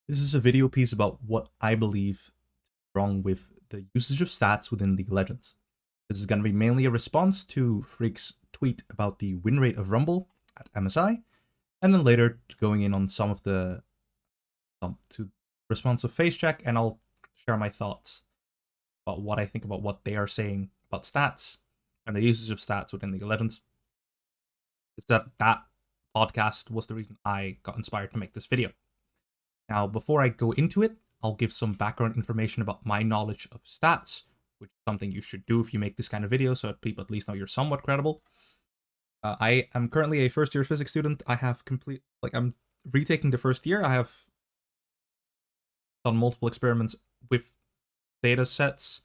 This is a video piece about what I believe is wrong with the usage of stats within League of Legends. This is going to be mainly a response to Freak's tweet about the win rate of Rumble at MSI, and then later going in on some of the to response of FaceCheck, and I'll share my thoughts about what I think about what they are saying about stats and the usage of stats within League of Legends. Is that podcast was the reason I got inspired to make this video. Now, before I go into it, I'll give some background information about my knowledge of stats, which is something you should do if you make this kind of video, so that people at least know you're somewhat credible. I am currently a first-year physics student. I'm retaking the first year. I have done multiple experiments with data sets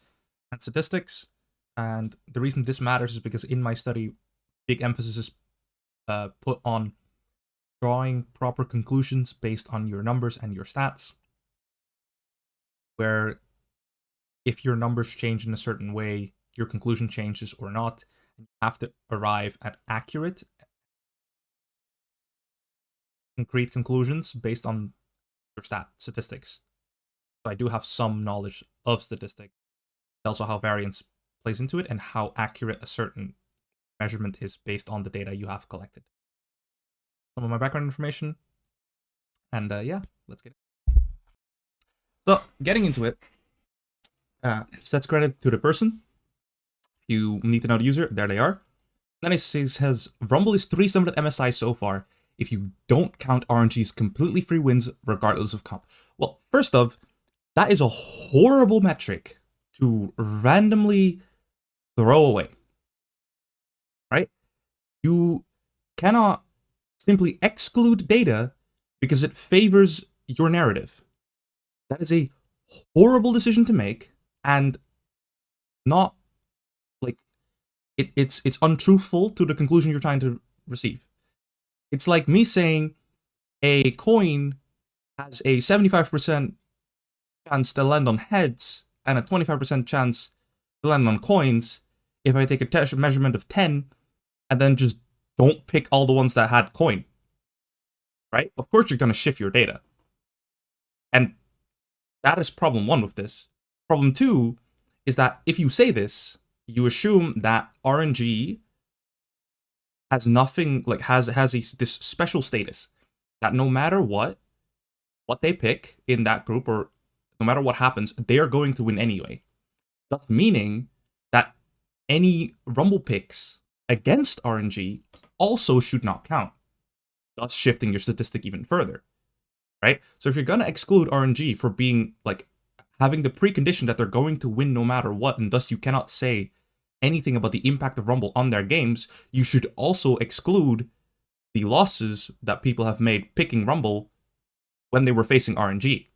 and statistics, and the reason this matters is because in my study, big emphasis is put on drawing proper conclusions based on your numbers and your stats, where if your numbers change in a certain way, your conclusion changes or not. You have to arrive at accurate, concrete conclusions based on your statistics. So I do have some knowledge of statistics, also how variance plays into it and how accurate a certain measurement is based on the data you have collected. Some of my background information, and yeah, let's get it. So, getting into it, sets credit to the person. You need to know the user, there they are. Then it says, Rumble is 3-7 at MSI so far, if you don't count RNG's completely free wins regardless of comp. Well, first off, that is a horrible metric to randomly throw away, right? You cannot simply exclude data because it favors your narrative. That is a horrible decision to make, and not like it's untruthful to the conclusion you're trying to receive. It's like me saying a coin has a 75% chance to land on heads and a 25% chance to land on coins if I take a measurement of 10 and then just don't pick all the ones that had coin, right? Of course you're going to shift your data. And that is problem one with this. Problem two is that if you say this, you assume that RNG has nothing, like has this special status that no matter what they pick in that group, or no matter what happens, they are going to win anyway. Thus meaning that any Rumble picks against RNG also should not count, thus shifting your statistic even further, right? So if you're going to exclude RNG for being, like, having the precondition that they're going to win no matter what, and thus you cannot say anything about the impact of Rumble on their games, you should also exclude the losses that people have made picking Rumble when they were facing RNG,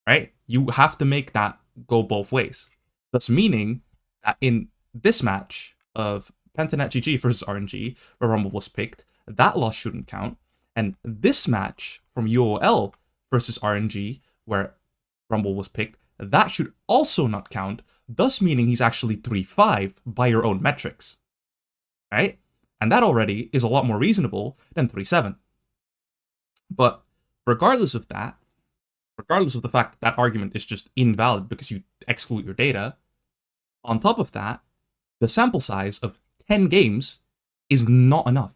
right? You have to make that go both ways. Thus meaning that in this match of Pentanet GG versus RNG, where Rumble was picked, that loss shouldn't count. And this match from UOL versus RNG, where Rumble was picked, that should also not count, thus meaning he's actually 3-5 by your own metrics, right? And that already is a lot more reasonable than 3-7. But regardless of that, regardless of the fact that argument is just invalid because you exclude your data, on top of that, the sample size of 10 games is not enough,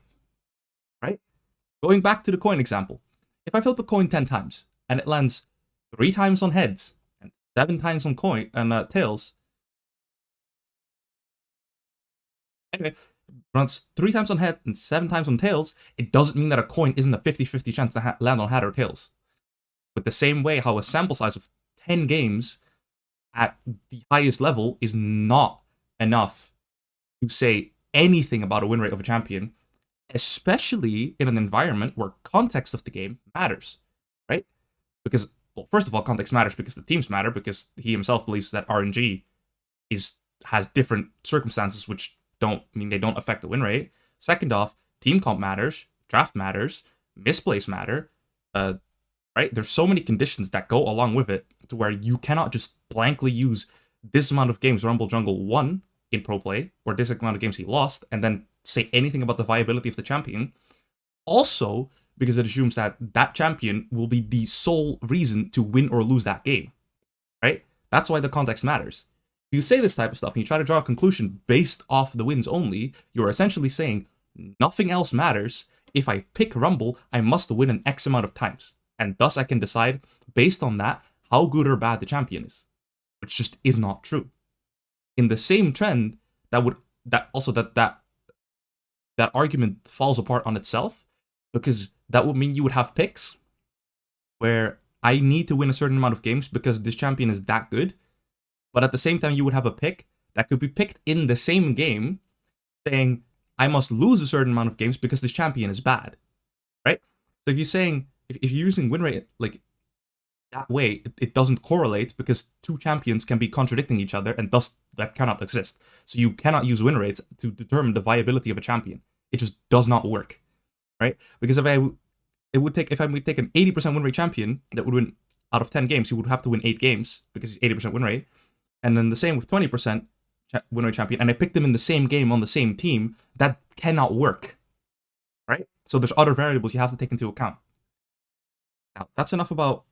right? Going back to the coin example, if I flip a coin 10 times and it lands 3 times on heads and 7 times on tails, anyway, runs 3 times on head and 7 times on tails, it doesn't mean that a coin isn't a 50-50 chance to land on head or tails. But the same way how a sample size of 10 games at the highest level is not enough to say anything about a win rate of a champion, especially in an environment where context of the game matters, right? Because, well, first of all, context matters because the teams matter, because he himself believes that RNG has different circumstances which don't mean they don't affect the win rate. Second off, team comp matters, draft matters, misplays matter, right? There's so many conditions that go along with it to where you cannot just blankly use this amount of games Rumble Jungle won in pro play, or this amount of games he lost, and then say anything about the viability of the champion. Also, because it assumes that that champion will be the sole reason to win or lose that game, right? That's why the context matters. If you say this type of stuff and you try to draw a conclusion based off the wins only, you're essentially saying nothing else matters. If I pick Rumble, I must win an X amount of times, and thus I can decide based on that how good or bad the champion is, which just is not true. In the same trend, that argument falls apart on itself, because that would mean you would have picks where I need to win a certain amount of games because this champion is that good, but at the same time you would have a pick that could be picked in the same game saying I must lose a certain amount of games because this champion is bad, right? So if you're using win rate like that way, it doesn't correlate because two champions can be contradicting each other, and thus that cannot exist. So you cannot use win rates to determine the viability of a champion. It just does not work, right? Because if I would take an 80% win rate champion that would win out of 10 games, he would have to win 8 games because he's 80% win rate. And then the same with 20% win rate champion, and I picked them in the same game on the same team, that cannot work, right? So there's other variables you have to take into account. Now, that's enough about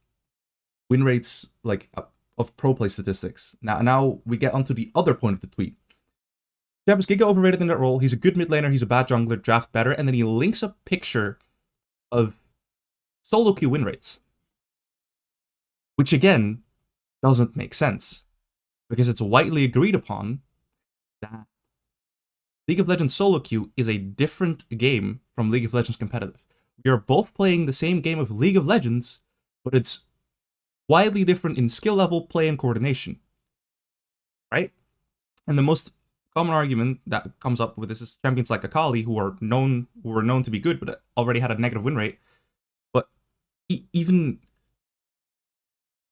win rates of pro play statistics. Now we get onto the other point of the tweet. Jeb is giga overrated in that role. He's a good mid laner, he's a bad jungler, draft better, and then he links a picture of solo queue win rates, which again doesn't make sense, because it's widely agreed upon that League of Legends solo queue is a different game from League of Legends competitive. We are both playing the same game of League of Legends, but it's widely different in skill level, play, and coordination, right? And the most common argument that comes up with this is champions like Akali, who were known to be good, but already had a negative win rate. But even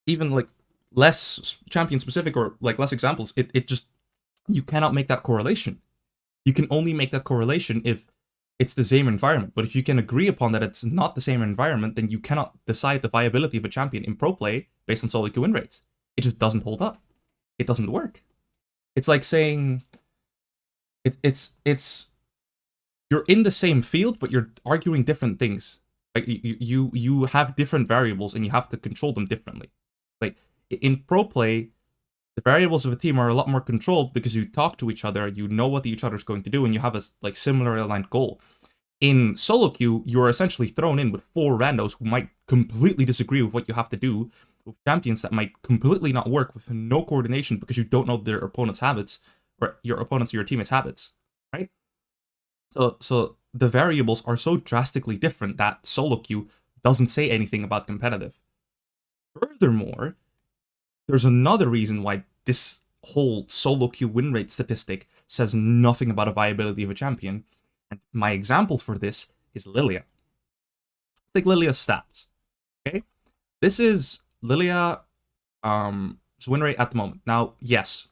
like less champion specific or like less examples, it just, you cannot make that correlation. You can only make that correlation if it's the same environment. But if you can agree upon that it's not the same environment, then you cannot decide the viability of a champion in pro play based on solo queue win rates. It just doesn't hold up. It doesn't work. It's like saying it's you're in the same field, but you're arguing different things. Like you have different variables and you have to control them differently. Like in pro play, the variables of a team are a lot more controlled because you talk to each other, you know what each other's going to do, and you have a similar aligned goal. In solo queue, you're essentially thrown in with 4 randos who might completely disagree with what you have to do, with champions that might completely not work, with no coordination because you don't know their opponent's habits, or your opponent's or your teammates' habits, right? So the variables are so drastically different that solo queue doesn't say anything about competitive. Furthermore, there's another reason why this whole solo queue win rate statistic says nothing about a viability of a champion. And my example for this is Lilia. Take Lilia's stats. Okay? This is Lilia's win rate at the moment. Now, yes,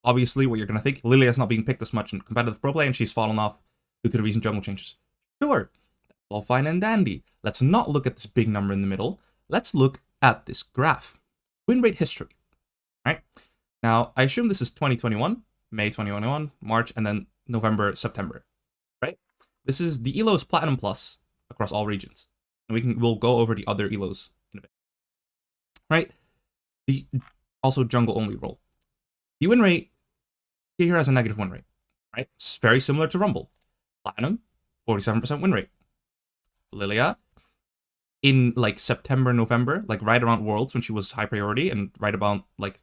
obviously what you're going to think, Lilia is not being picked as much in competitive pro play and she's fallen off due to the recent jungle changes. Sure, that's all fine and dandy. Let's not look at this big number in the middle. Let's look at this graph. Win rate history. Right? Now, I assume this is 2021, May 2021, March, and then November, September. Right? This is the ELO's Platinum Plus across all regions. And we'll go over the other ELOs in a bit. Right? The also jungle only role. The win rate here has a negative win rate. Right? It's very similar to Rumble. Platinum, 47% win rate. Lilia, in like September, November, like right around Worlds when she was high priority, and right about like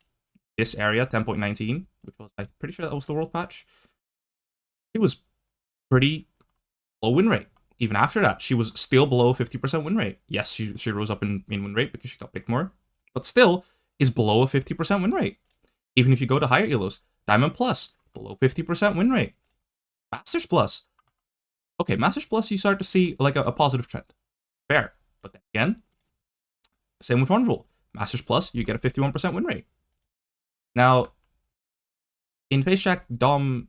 this area, 10.19, which was, I'm pretty sure that was the world patch. It was pretty low win rate. Even after that, she was still below 50% win rate. Yes, she rose up in win rate because she got picked more, but still is below a 50% win rate. Even if you go to higher elos, Diamond Plus, below 50% win rate. Masters Plus. Okay, Masters Plus, you start to see like a positive trend. Fair. But then again, same with Wonderful. Masters Plus, you get a 51% win rate. Now, in FaceCheck, Dom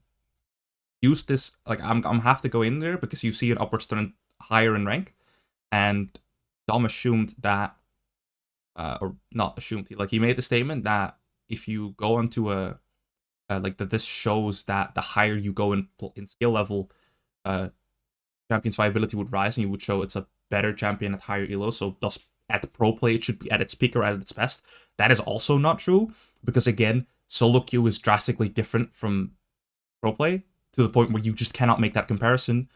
used this, like, I'm have to go in there because you see an upwards trend higher in rank, and Dom assumed that, or not assumed, he made the statement that if you go into like that this shows that the higher you go in skill level, champion's viability would rise, and you would show it's a better champion at higher elo, so thus at pro play it should be at its peak or at its best. That is also not true, because again, solo queue is drastically different from pro play to the point where you just cannot make that comparison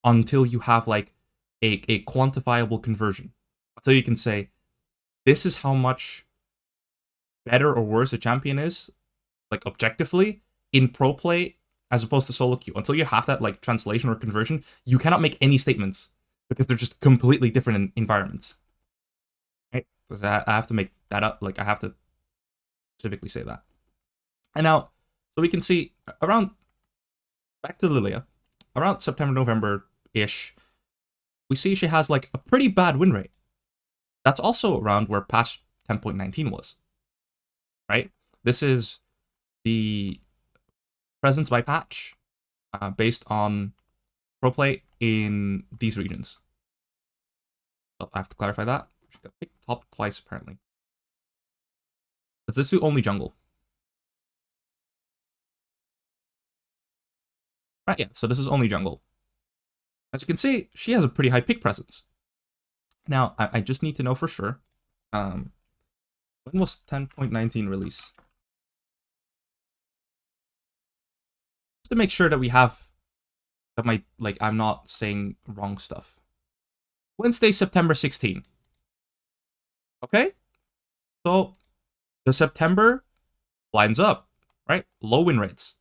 until you have like a quantifiable conversion. Until you can say, this is how much better or worse a champion is, like objectively, in pro play as opposed to solo queue. Until you have that like translation or conversion, you cannot make any statements because they're just completely different environments. Right? Because I have to make that up. Like I have to specifically say that. And now, so we can see around, back to Lilia, around September, November-ish, we see she has like a pretty bad win rate. That's also around where patch 10.19 was, right? This is the presence by patch based on pro play in these regions. So I have to clarify that. She got picked top twice, apparently. Let's do only jungle. Right, yeah, so this is only jungle. As you can see, she has a pretty high pick presence. Now, I just need to know for sure. When was 10.19 release? Just to make sure that we have, that I'm not saying wrong stuff. Wednesday, September 16. Okay? So, the September lines up, right? Low win rates.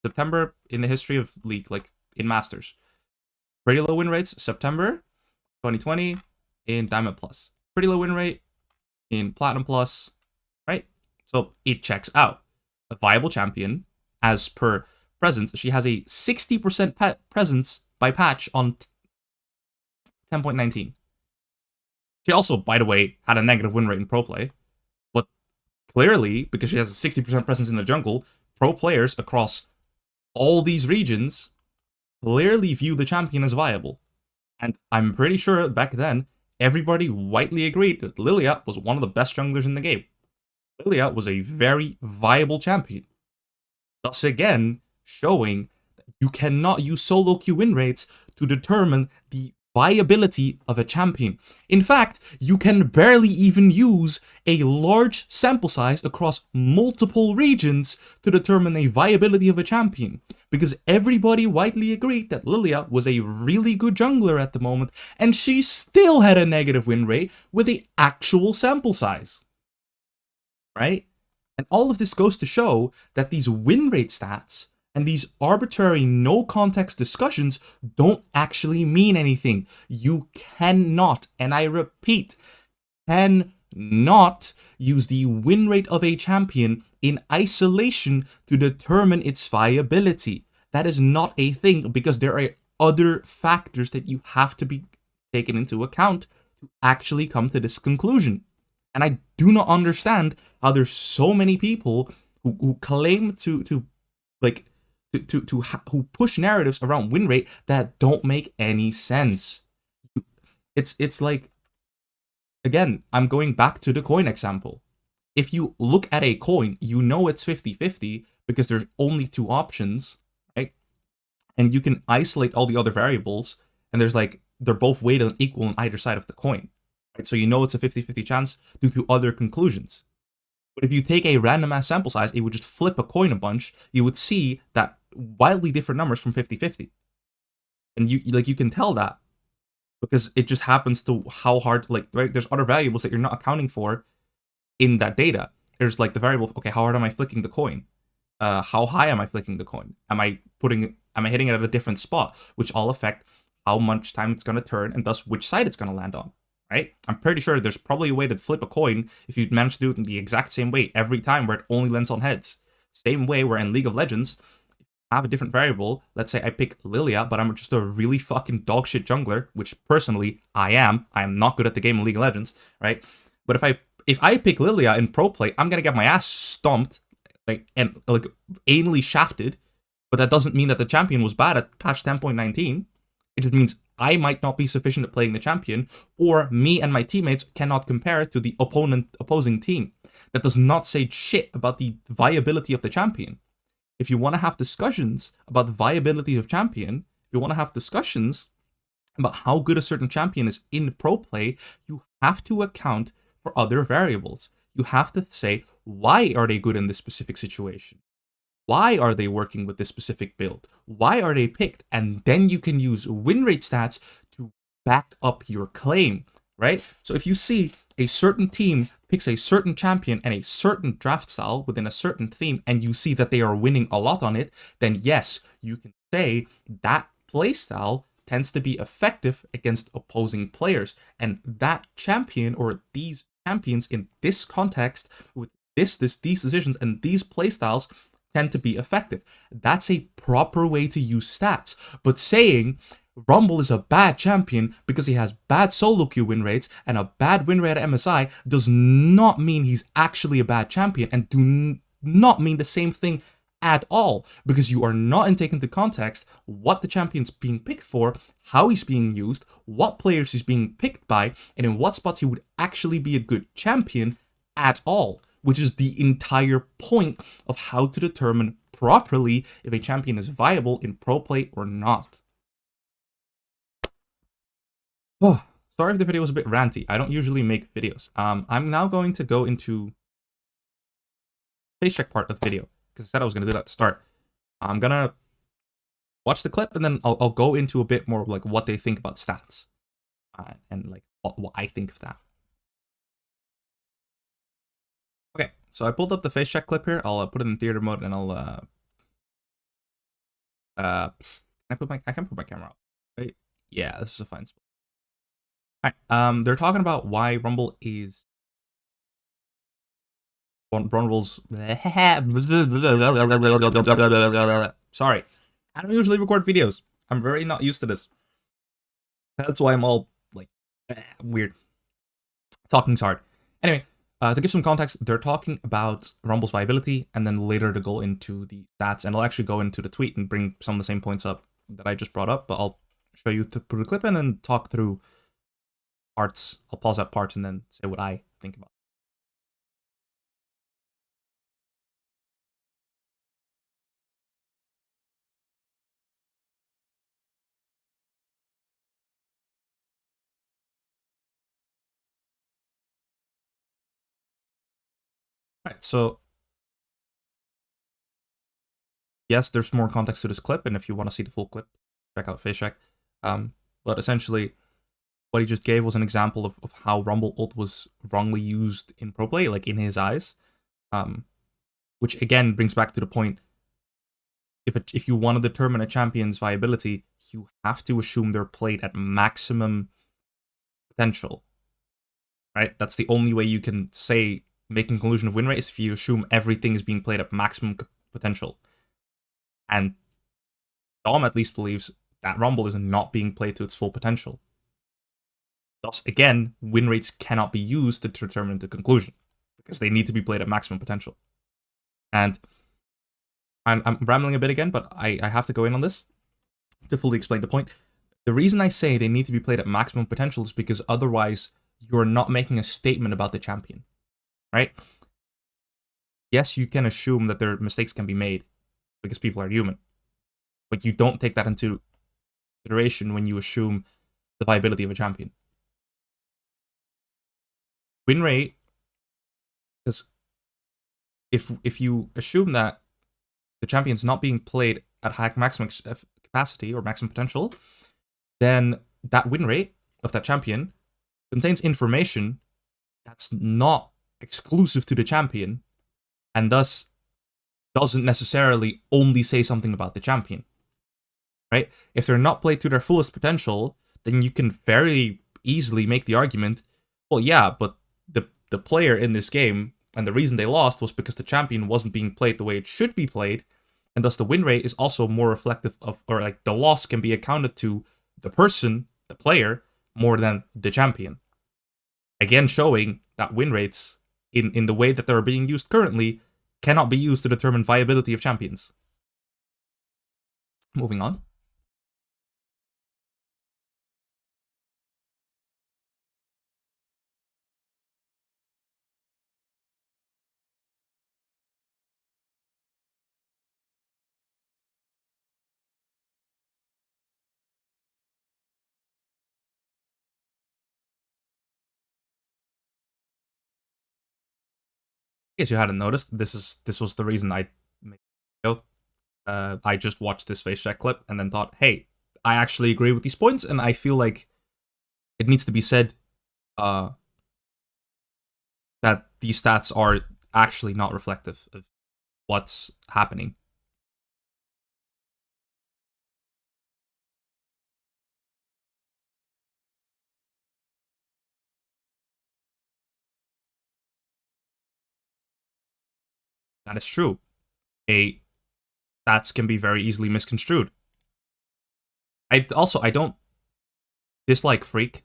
September in the history of League, like in Masters. Pretty low win rates, September 2020 in Diamond Plus. Pretty low win rate in Platinum Plus, right? So it checks out. A viable champion, as per presence, she has a 60% presence by patch on 10.19. She also, by the way, had a negative win rate in pro play, but clearly, because she has a 60% presence in the jungle, pro players across all these regions clearly view the champion as viable. And I'm pretty sure back then, everybody widely agreed that Lilia was one of the best junglers in the game. Lilia was a very viable champion. Thus again, showing that you cannot use solo queue win rates to determine the viability of a champion. In fact, you can barely even use a large sample size across multiple regions to determine the viability of a champion, because everybody widely agreed that Lilia was a really good jungler at the moment, and she still had a negative win rate with an actual sample size. Right? And all of this goes to show that these win rate stats and these arbitrary no-context discussions don't actually mean anything. You cannot, and I repeat, cannot use the win rate of a champion in isolation to determine its viability. That is not a thing, because there are other factors that you have to be taken into account to actually come to this conclusion. And I do not understand how there's so many people who claim to who push narratives around win rate that don't make any sense. It's like, again, I'm going back to the coin example. If you look at a coin, you know it's 50-50 because there's only two options, right? And you can isolate all the other variables, and there's like, they're both weighted equal on either side of the coin, right? So you know it's a 50-50 chance due to other conclusions. But if you take a random ass sample size, it would just flip a coin a bunch, you would see that wildly different numbers from 50-50. And you can tell that because it just happens to how hard, like, right, there's other variables that you're not accounting for in that data. There's like the variable, okay, how hard am I flicking the coin? How high am I flicking the coin? Am I hitting it at a different spot, which all affect how much time it's going to turn and thus which side it's going to land on. Right? I'm pretty sure there's probably a way to flip a coin if you manage to do it in the exact same way every time, where it only lands on heads. Same way where in League of Legends, I have a different variable. Let's say I pick Lilia, but I'm just a really fucking dogshit jungler, which personally I am. I am not good at the game in League of Legends, right? But if I pick Lilia in pro play, I'm gonna get my ass stomped, and anally shafted. But that doesn't mean that the champion was bad at patch 10.19. It just means I might not be sufficient at playing the champion, or me and my teammates cannot compare it to the opposing team. That does not say shit about the viability of the champion. If you want to have discussions about the viability of champion, if you want to have discussions about how good a certain champion is in pro play, you have to account for other variables. You have to say, why are they good in this specific situation? Why are they working with this specific build? Why are they picked? And then you can use win rate stats to back up your claim, right? So if you see a certain team picks a certain champion and a certain draft style within a certain theme, and you see that they are winning a lot on it, then yes, you can say that playstyle tends to be effective against opposing players. And that champion or these champions in this context with these decisions and these playstyles tend to be effective. That's a proper way to use stats. But saying Rumble is a bad champion because he has bad solo queue win rates and a bad win rate at MSI does not mean he's actually a bad champion, and do not mean the same thing at all, because you are not in taking into context what the champion's being picked for, how he's being used, what players he's being picked by, and in what spots he would actually be a good champion at all, which is the entire point of how to determine properly if a champion is viable in pro play or not. Oh, sorry if the video was a bit ranty. I don't usually make videos. I'm now going to go into face check part of the video, because I said I was going to do that to start. I'm going to watch the clip, and then I'll go into a bit more of like what they think about stats, and like what I think of that. Okay, so I pulled up the face check clip here. I'll put it in theater mode, and I'll I can put my camera up. Right? Yeah, this is a fine spot. Alright, they're talking about why Rumble's sorry. I don't usually record videos. I'm very not used to this. That's why I'm all like weird. Talking's hard. Anyway, to give some context, they're talking about Rumble's viability, and then later to go into the stats, and I'll actually go into the tweet and bring some of the same points up that I just brought up, but I'll show you to put a clip in and talk through parts. I'll pause that part and then say what I think about it. Alright, so yes, there's more context to this clip, and if you want to see the full clip, check out FaceCheck. But essentially, what he just gave was an example of how Rumble ult was wrongly used in pro play, like in his eyes. Which again brings back to the point: if you want to determine a champion's viability, you have to assume they're played at maximum potential, right? That's the only way you can say making conclusion of win rate is if you assume everything is being played at maximum potential. And Dom at least believes that Rumble is not being played to its full potential. Thus, again, win rates cannot be used to determine the conclusion, because they need to be played at maximum potential. And I'm rambling a bit again, but I have to go in on this to fully explain the point. The reason I say they need to be played at maximum potential is because otherwise you're not making a statement about the champion, right? Yes, you can assume that their mistakes can be made because people are human, but you don't take that into consideration when you assume the viability of a champion. Win rate, because if you assume that the champion's not being played at high maximum capacity or maximum potential, then that win rate of that champion contains information that's not exclusive to the champion, and thus doesn't necessarily only say something about the champion, right? If they're not played to their fullest potential, then you can very easily make the argument, well, yeah, but the player in this game, and the reason they lost was because the champion wasn't being played the way it should be played, and thus the win rate is also more reflective of, or like the loss can be accounted to the person, the player, more than the champion. Again, showing that win rates in the way that they're being used currently cannot be used to determine viability of champions. Moving on. case you hadn't noticed, this was the reason I made the video. I just watched this face check clip and then thought, hey, I actually agree with these points, and I feel like it needs to be said that these stats are actually not reflective of what's happening. That is true. Stats can be very easily misconstrued. I don't dislike Freak.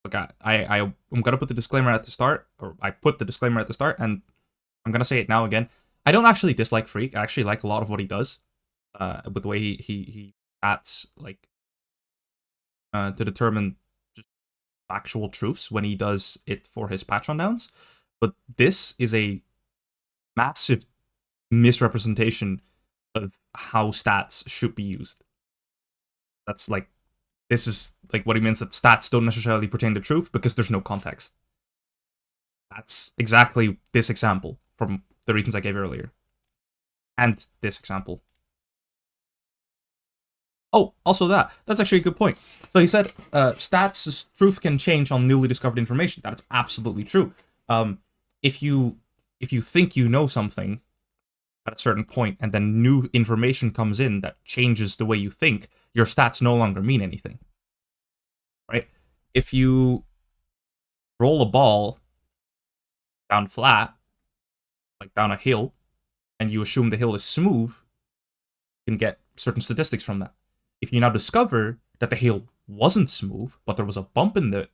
Like I'm gonna put the disclaimer at the start, or I put the disclaimer at the start, and I'm gonna say it now again. I don't actually dislike Freak. I actually like a lot of what he does. With the way he stats like to determine just factual truths when he does it for his patch rundowns. But this is a massive misrepresentation of how stats should be used. That's like, this is like what he means, that stats don't necessarily pertain to truth because there's no context. That's exactly this example from the reasons I gave earlier. And this example. Oh, also that's actually a good point. So he said, stats, truth can change on newly discovered information. That is absolutely true. If you think you know something at a certain point, and then new information comes in that changes the way you think, your stats no longer mean anything. Right? If you roll a ball down flat, like down a hill, and you assume the hill is smooth, you can get certain statistics from that. If you now discover that the hill wasn't smooth, but there was a bump in the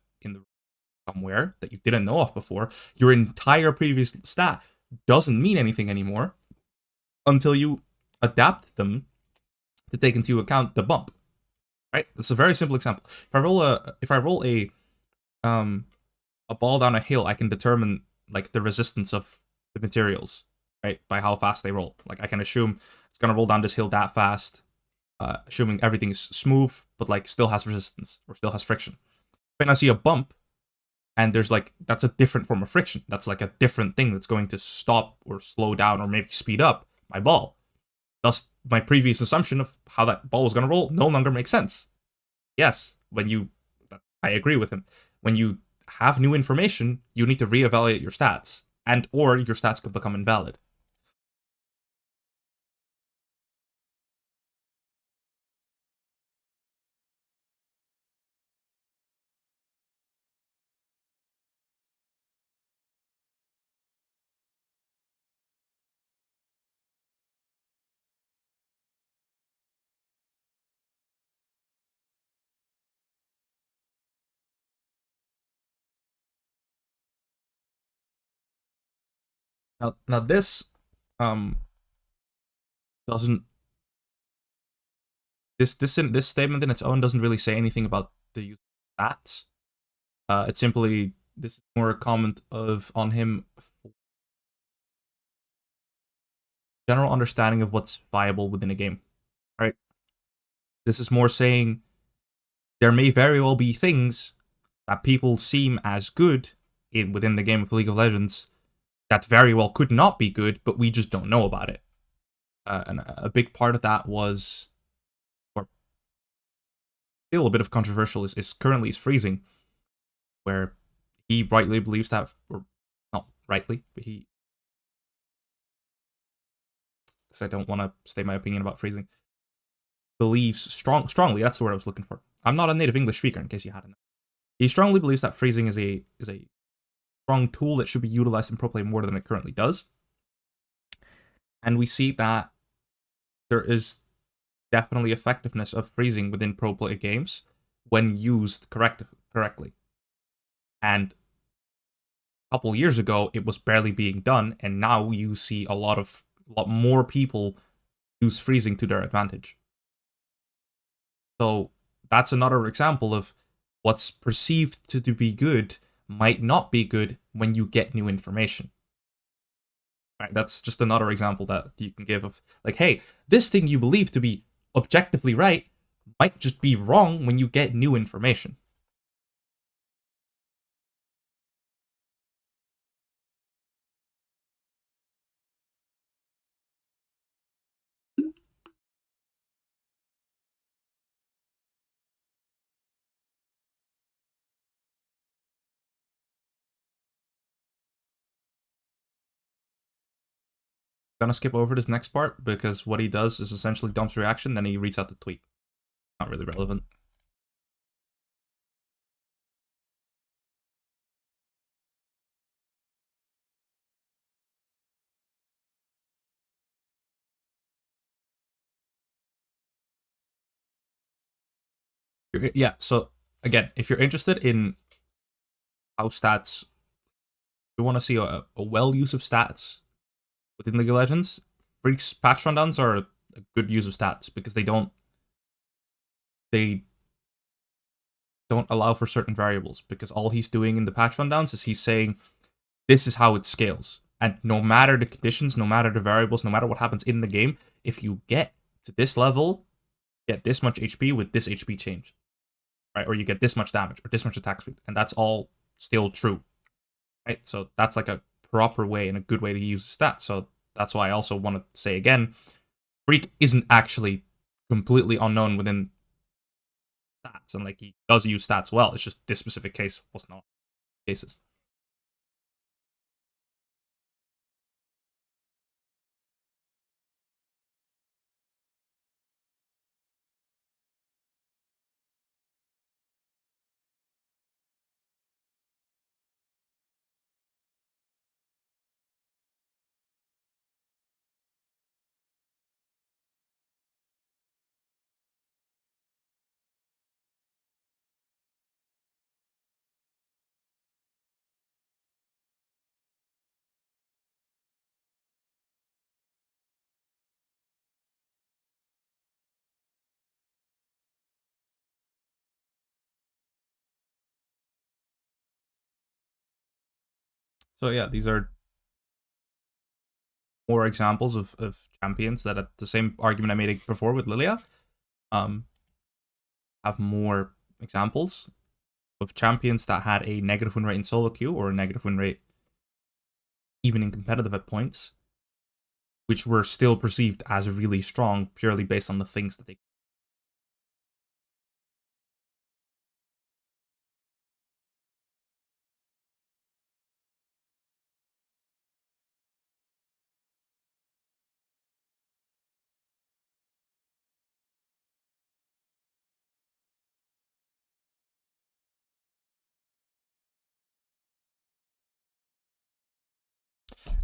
somewhere that you didn't know of before, your entire previous stat doesn't mean anything anymore until you adapt them to take into account the bump. Right? That's a very simple example. If I roll a ball down a hill, I can determine like the resistance of the materials, right, by how fast they roll. Like I can assume it's gonna roll down this hill that fast, assuming everything's smooth, but like still has resistance or still has friction. When I see a bump, and there's like, that's a different form of friction. That's like a different thing that's going to stop or slow down or maybe speed up my ball. Thus, my previous assumption of how that ball was going to roll no longer makes sense. Yes, I agree with him. When you have new information, you need to reevaluate your stats, and or your stats could become invalid. Now this um doesn't this statement in its own doesn't really say anything about the use of stats. It's simply, this is more a comment of on him for general understanding of what's viable within a game. Right? This is more saying there may very well be things that people seem as good within the game of League of Legends that very well could not be good, but we just don't know about it. And a big part of that was, or still a bit of controversial, is currently is freezing, where he rightly believes that, or not rightly, but he, because I don't want to state my opinion about freezing, believes strongly. That's the word I was looking for. I'm not a native English speaker, in case you hadn't. He strongly believes that freezing is a strong tool that should be utilized in pro play more than it currently does. And we see that there is definitely effectiveness of freezing within pro play games when used correctly. And a couple years ago, it was barely being done, and now you see a lot more people use freezing to their advantage. So that's another example of what's perceived to be good might not be good when you get new information. Right? That's just another example that you can give of, like, hey, this thing you believe to be objectively right might just be wrong when you get new information. Gonna skip over this next part because what he does is essentially dumps reaction, then he reads out the tweet. Not really relevant. Yeah, so again, if you're interested in how stats, you want to see a well use of stats within League of Legends, Freak's patch rundowns are a good use of stats because they don't allow for certain variables, because all he's doing in the patch rundowns is he's saying this is how it scales. And no matter the conditions, no matter the variables, no matter what happens in the game, if you get to this level, get this much HP with this HP change, right? Or you get this much damage or this much attack speed, and that's all still true, right? So that's like a proper way and a good way to use stats. So that's why I also want to say again, Freak isn't actually completely unknown within stats, and like he does use stats well. It's just this specific case was not cases. So yeah, these are more examples of champions that at the same argument I made before with Lilia, um, have more examples of champions that had a negative win rate in solo queue or a negative win rate even in competitive at points, which were still perceived as really strong purely based on the things that they.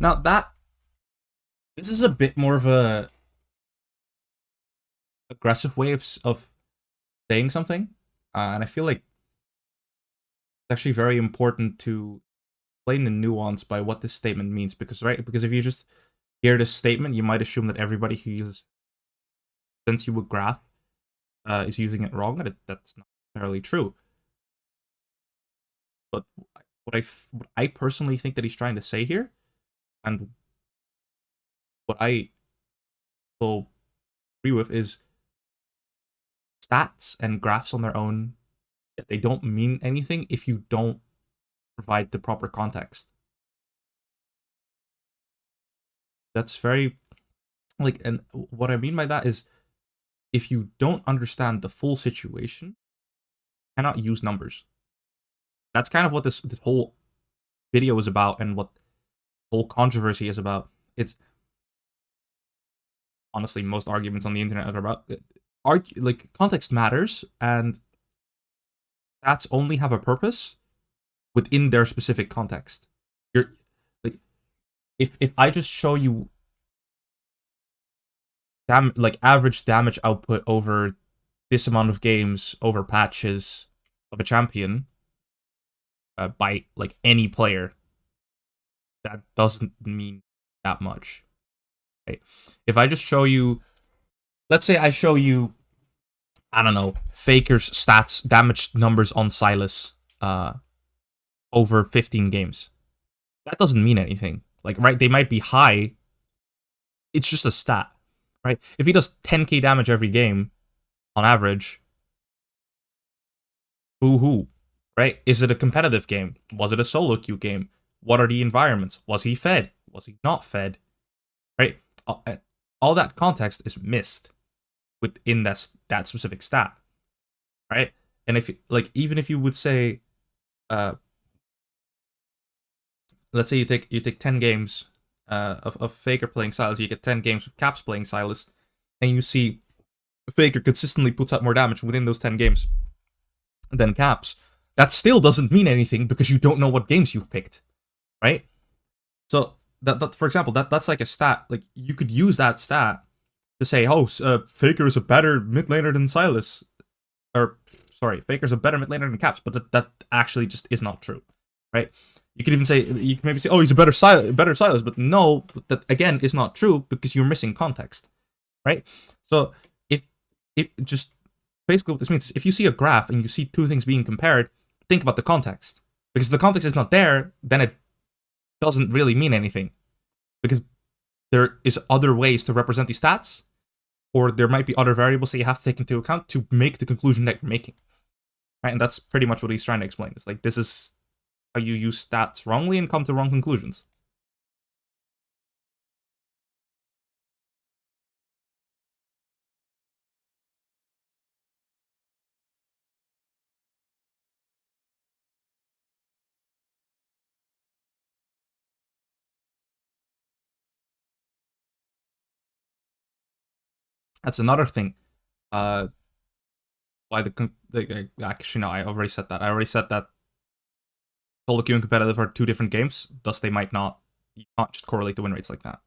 Now that this is a bit more of a aggressive way of saying something, and I feel like it's actually very important to explain the nuance by what this statement means, because because if you just hear this statement, you might assume that everybody who uses since you would graph is using it wrong, and that's not necessarily true. But what I personally think that he's trying to say here, and what I will agree with, is stats and graphs on their own, they don't mean anything if you don't provide the proper context. That's very like, and what I mean by that is if you don't understand the full situation, you cannot use numbers. That's kind of what this whole video is about, and what the whole controversy is about. It's honestly most arguments on the internet are about like context matters, and stats only have a purpose within their specific context. You're like, if I just show you like average damage output over this amount of games over patches of a champion by like any player, that doesn't mean that much. Right? If I just show you, let's say I show you, I don't know, Faker's stats damage numbers on Silas over 15 games. That doesn't mean anything. Like, right, they might be high. It's just a stat, right? If he does 10k damage every game on average, boo-hoo, right? Is it a competitive game? Was it a solo queue game? What are the environments? Was he fed? Was he not fed? Right? All that context is missed within that specific stat, right? And if like even if you would say, let's say you take 10 games of Faker playing Silas, you get 10 games with Caps playing Silas, and you see Faker consistently puts out more damage within those 10 games than Caps. That still doesn't mean anything because you don't know what games you've picked, right? So that for example, that's like a stat. Like you could use that stat to say, oh, Faker is a better mid laner than Silas, or sorry, Faker's a better mid laner than Caps, but that actually just is not true, right? You could even say, you can maybe say, oh, he's a better Silas, but no, that again is not true because you're missing context, right? So if just basically what this means is if you see a graph and you see two things being compared, think about the context. Because if the context is not there, then it doesn't really mean anything. Because there is other ways to represent these stats, or there might be other variables that you have to take into account to make the conclusion that you're making. Right? And that's pretty much what he's trying to explain. It's like, this is how you use stats wrongly and come to wrong conclusions. That's another thing. Why actually no, I already said that. I already said that solo queue and competitive are two different games. Thus, they might not. You can't just correlate the win rates like that.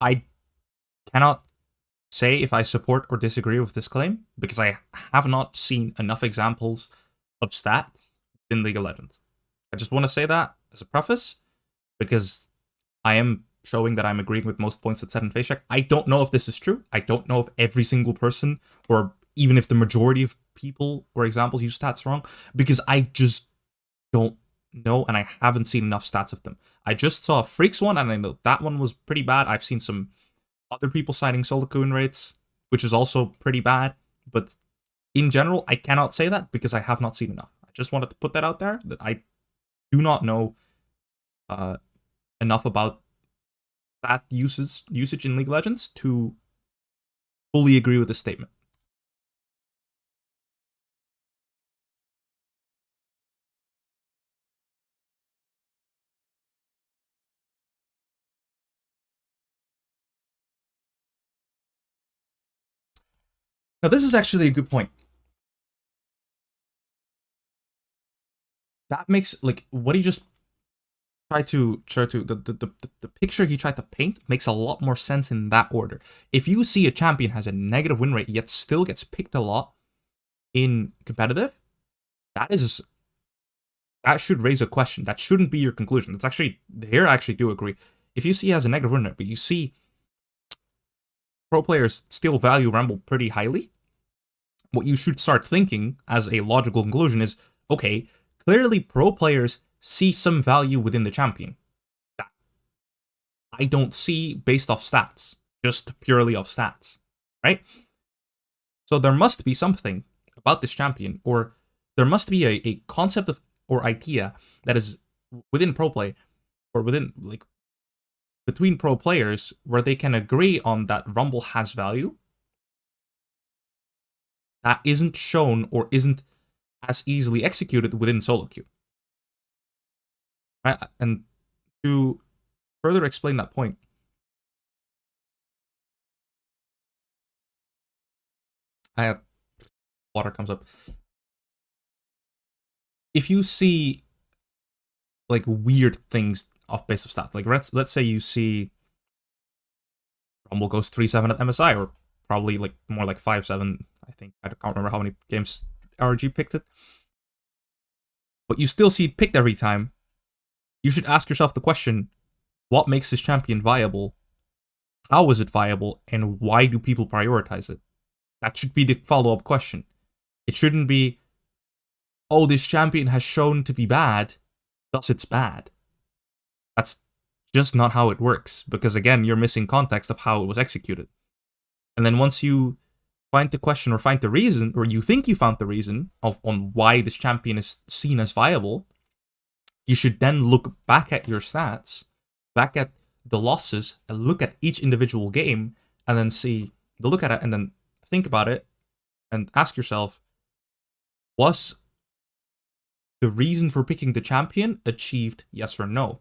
I cannot say if I support or disagree with this claim because I have not seen enough examples of stats in League of Legends. I just want to say that as a preface because I am showing that I'm agreeing with most points that said in FaceCheck. I don't know if this is true. I don't know if every single person or even if the majority of people or examples use stats wrong because I just don't know and I haven't seen enough stats of them. I just saw a Freaks one and I know that one was pretty bad. I've seen some other people citing solo queue rates, which is also pretty bad. But in general, I cannot say that because I have not seen enough. I just wanted to put that out there that I do not know enough about that usage in League of Legends to fully agree with this statement. Now, this is actually a good point. That makes, like, what he just tried to the picture he tried to paint makes a lot more sense in that order. If you see a champion has a negative win rate yet still gets picked a lot in competitive, that should raise a question. That shouldn't be your conclusion. That's actually, here I actually do agree. If you see he has a negative win rate, but you see pro players still value Rumble pretty highly, what you should start thinking as a logical conclusion is, okay, clearly pro players see some value within the champion that I don't see based off stats, just purely off stats, right? So there must be something about this champion, or there must be a concept of or idea that is within pro play, or within, like, between pro players where they can agree on that Rumble has value that isn't shown or isn't as easily executed within solo queue. Right? And to further explain that point, I have water comes up. If you see like weird things off base of stats, like let's say you see Rumble goes 3-7 at MSI, or probably like more like 5-7. I think. I can't remember how many games RG picked it. But you still see it picked every time. You should ask yourself the question, what makes this champion viable? How is it viable? And why do people prioritize it? That should be the follow-up question. It shouldn't be, oh, this champion has shown to be bad, thus it's bad. That's just not how it works, because again, you're missing context of how it was executed. And then once you find the question or find the reason, or you think you found the reason on why this champion is seen as viable, you should then look back at your stats, back at the losses, and look at each individual game, and then look at it, and then think about it, and ask yourself, was the reason for picking the champion achieved, yes or no?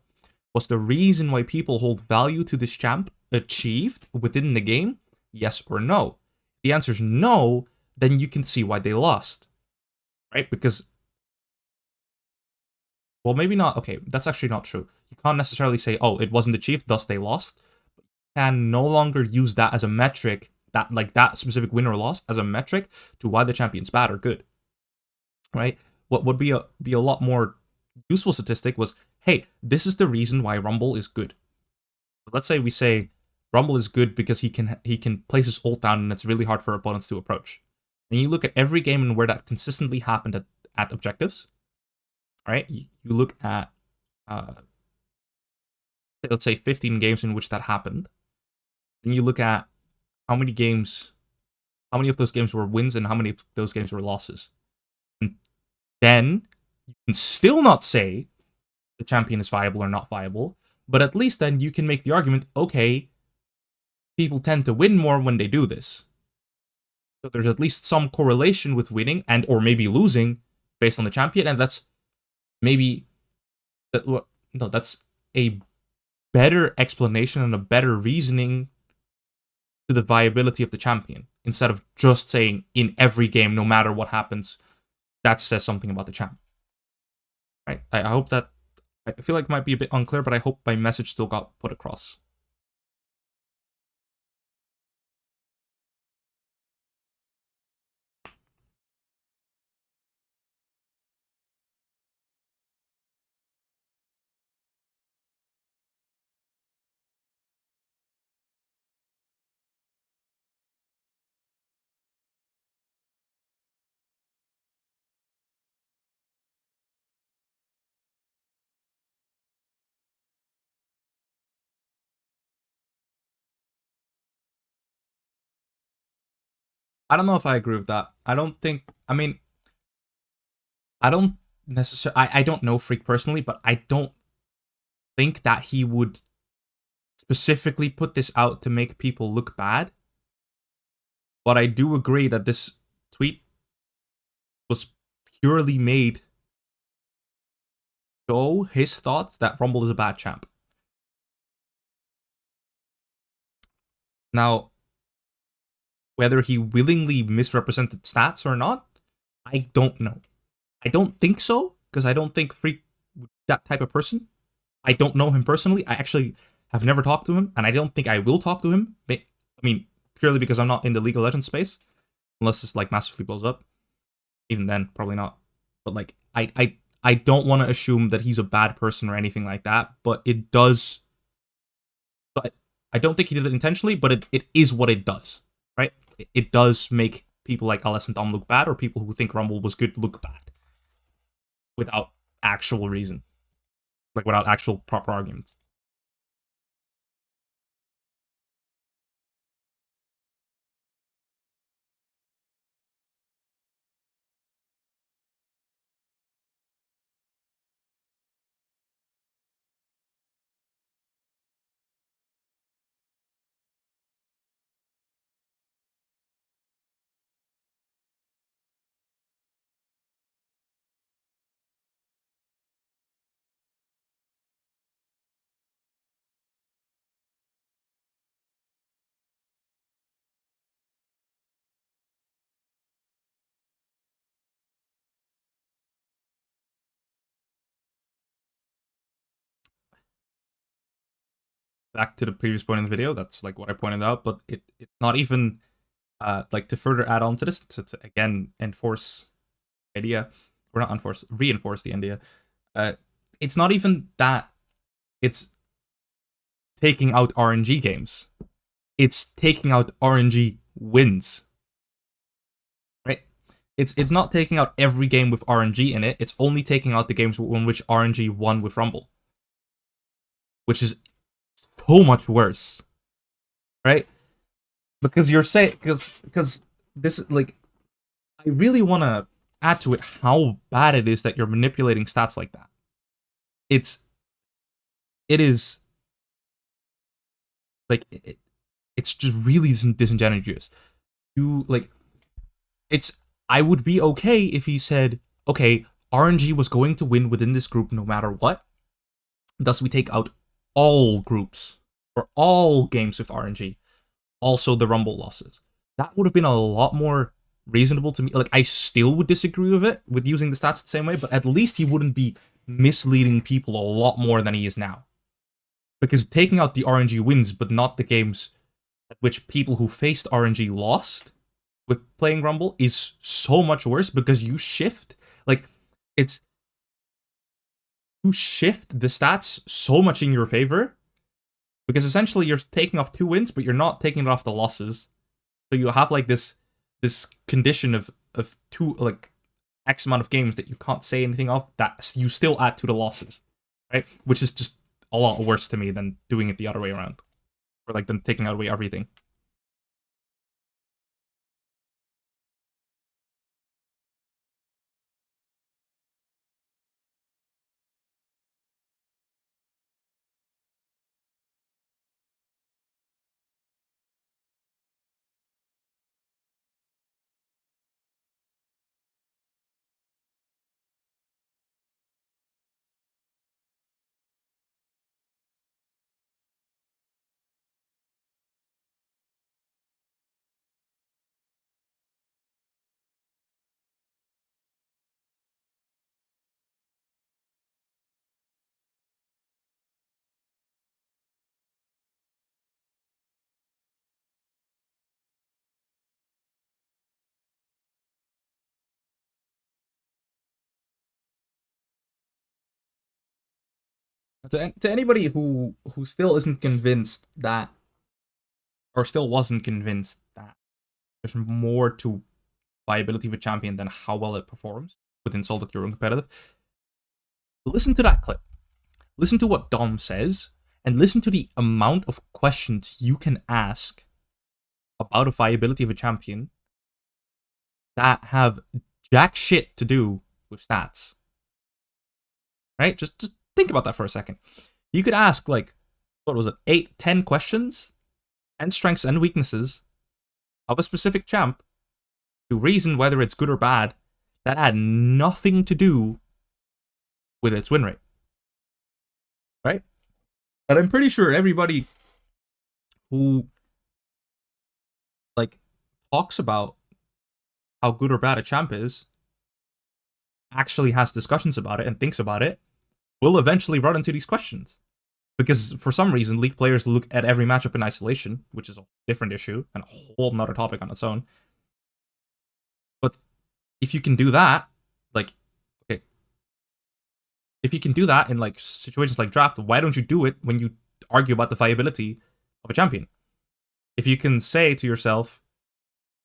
Was the reason why people hold value to this champ achieved within the game, yes or no? If the answer is no, then you can see why they lost, right? Because, well, maybe not. Okay, that's actually not true. You can't necessarily say, oh, it wasn't achieved, thus they lost. But you can no longer use that as a metric, that specific win or loss as a metric to why the champion's bad or good, right? What would be a lot more useful statistic was, hey, this is the reason why Rumble is good. Let's say we say Rumble is good because he can place his ult down and it's really hard for opponents to approach. And you look at every game and where that consistently happened at objectives, right? You look at, let's say 15 games in which that happened. Then you look at how many of those games were wins and how many of those games were losses. And then you can still not say the champion is viable or not viable, but at least then you can make the argument, okay, people tend to win more when they do this. So there's at least some correlation with winning and or maybe losing based on the champion, and that's that's a better explanation and a better reasoning to the viability of the champion, instead of just saying in every game, no matter what happens, that says something about the champ. Right? I hope that, I feel like it might be a bit unclear, but I hope my message still got put across. I don't know if I agree with that. I don't think, I mean, I don't necessarily, I don't know Freak personally, but I don't think that he would specifically put this out to make people look bad. But I do agree that this tweet was purely made to show his thoughts that Rumble is a bad champ. Now, whether he willingly misrepresented stats or not, I don't know. I don't think so, because I don't think Freak would be that type of person. I don't know him personally. I actually have never talked to him, and I don't think I will talk to him. I mean, purely because I'm not in the League of Legends space, unless this like massively blows up. Even then, probably not. But like, I don't want to assume that he's a bad person or anything like that. But it does. But I don't think he did it intentionally. But it is what it does, right? It does make people like LS and Dom look bad, or people who think Rumble was good look bad, without actual reason, like without actual proper arguments. Back to the previous point in the video, that's like what I pointed out, but it's not even like to further add on to this, to again enforce the idea, or not enforce, reinforce the idea. It's not even that it's taking out RNG games. It's taking out RNG wins. Right? It's not taking out every game with RNG in it. It's only taking out the games in which RNG won with Rumble, which is so much worse, right? Because you're saying because this, like, I really want to add to it how bad it is that you're manipulating stats like that. It is like it's just really disingenuous. You like it's I would be okay if he said, okay, RNG was going to win within this group no matter what. Thus, we take out all groups or all games with RNG. Also, the Rumble losses. That would have been a lot more reasonable to me. Like, I still would disagree with it, with using the stats the same way, but at least he wouldn't be misleading people a lot more than he is now. Because taking out the RNG wins, but not the games at which people who faced RNG lost with playing Rumble is so much worse, because you shift, like, you shift the stats so much in your favor, because essentially you're taking off 2 wins, but you're not taking it off the losses. So you have like this condition of 2, like, X amount of games that you can't say anything of, that you still add to the losses, right? Which is just a lot worse to me than doing it the other way around, or like than taking away everything. To anybody who still isn't convinced that, or still wasn't convinced that there's more to viability of a champion than how well it performs within solo queue and competitive, listen to that clip. Listen to what Dom says, and listen to the amount of questions you can ask about a viability of a champion that have jack shit to do with stats. Right? Just think about that for a second. You could ask, like, what was it, 8, 10 questions, and strengths and weaknesses of a specific champ to reason whether it's good or bad, that had nothing to do with its win rate. Right? But I'm pretty sure everybody who, like, talks about how good or bad a champ is, actually has discussions about it and thinks about it, will eventually run into these questions. Because for some reason, League players look at every matchup in isolation, which is a different issue and a whole nother topic on its own. But if you can do that, like, okay, if you can do that in, like, situations like draft, why don't you do it when you argue about the viability of a champion? If you can say to yourself,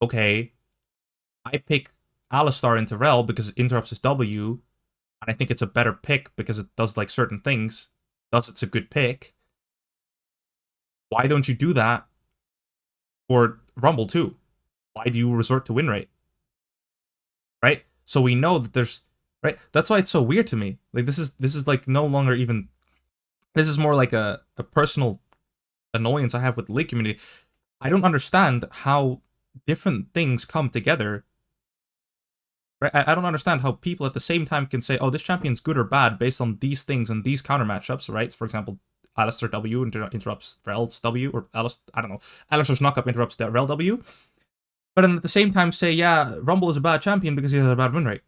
okay, I pick Alistar into Rel because it interrupts his W, and I think it's a better pick because it does, like, certain things, thus it's a good pick. Why don't you do that for Rumble too? Why do you resort to win rate? Right? So we know that there's, right? That's why it's so weird to me. Like, this is like no longer even, this is more like a personal annoyance I have with the League community. I don't understand how different things come together. Right? I don't understand how people at the same time can say, oh, this champion's good or bad based on these things and these counter matchups, right? For example, Alistar W interrupts Rel's W, or I don't know, Alistar's knockup interrupts the Rel W. But then at the same time say, yeah, Rumble is a bad champion because he has a bad win rate.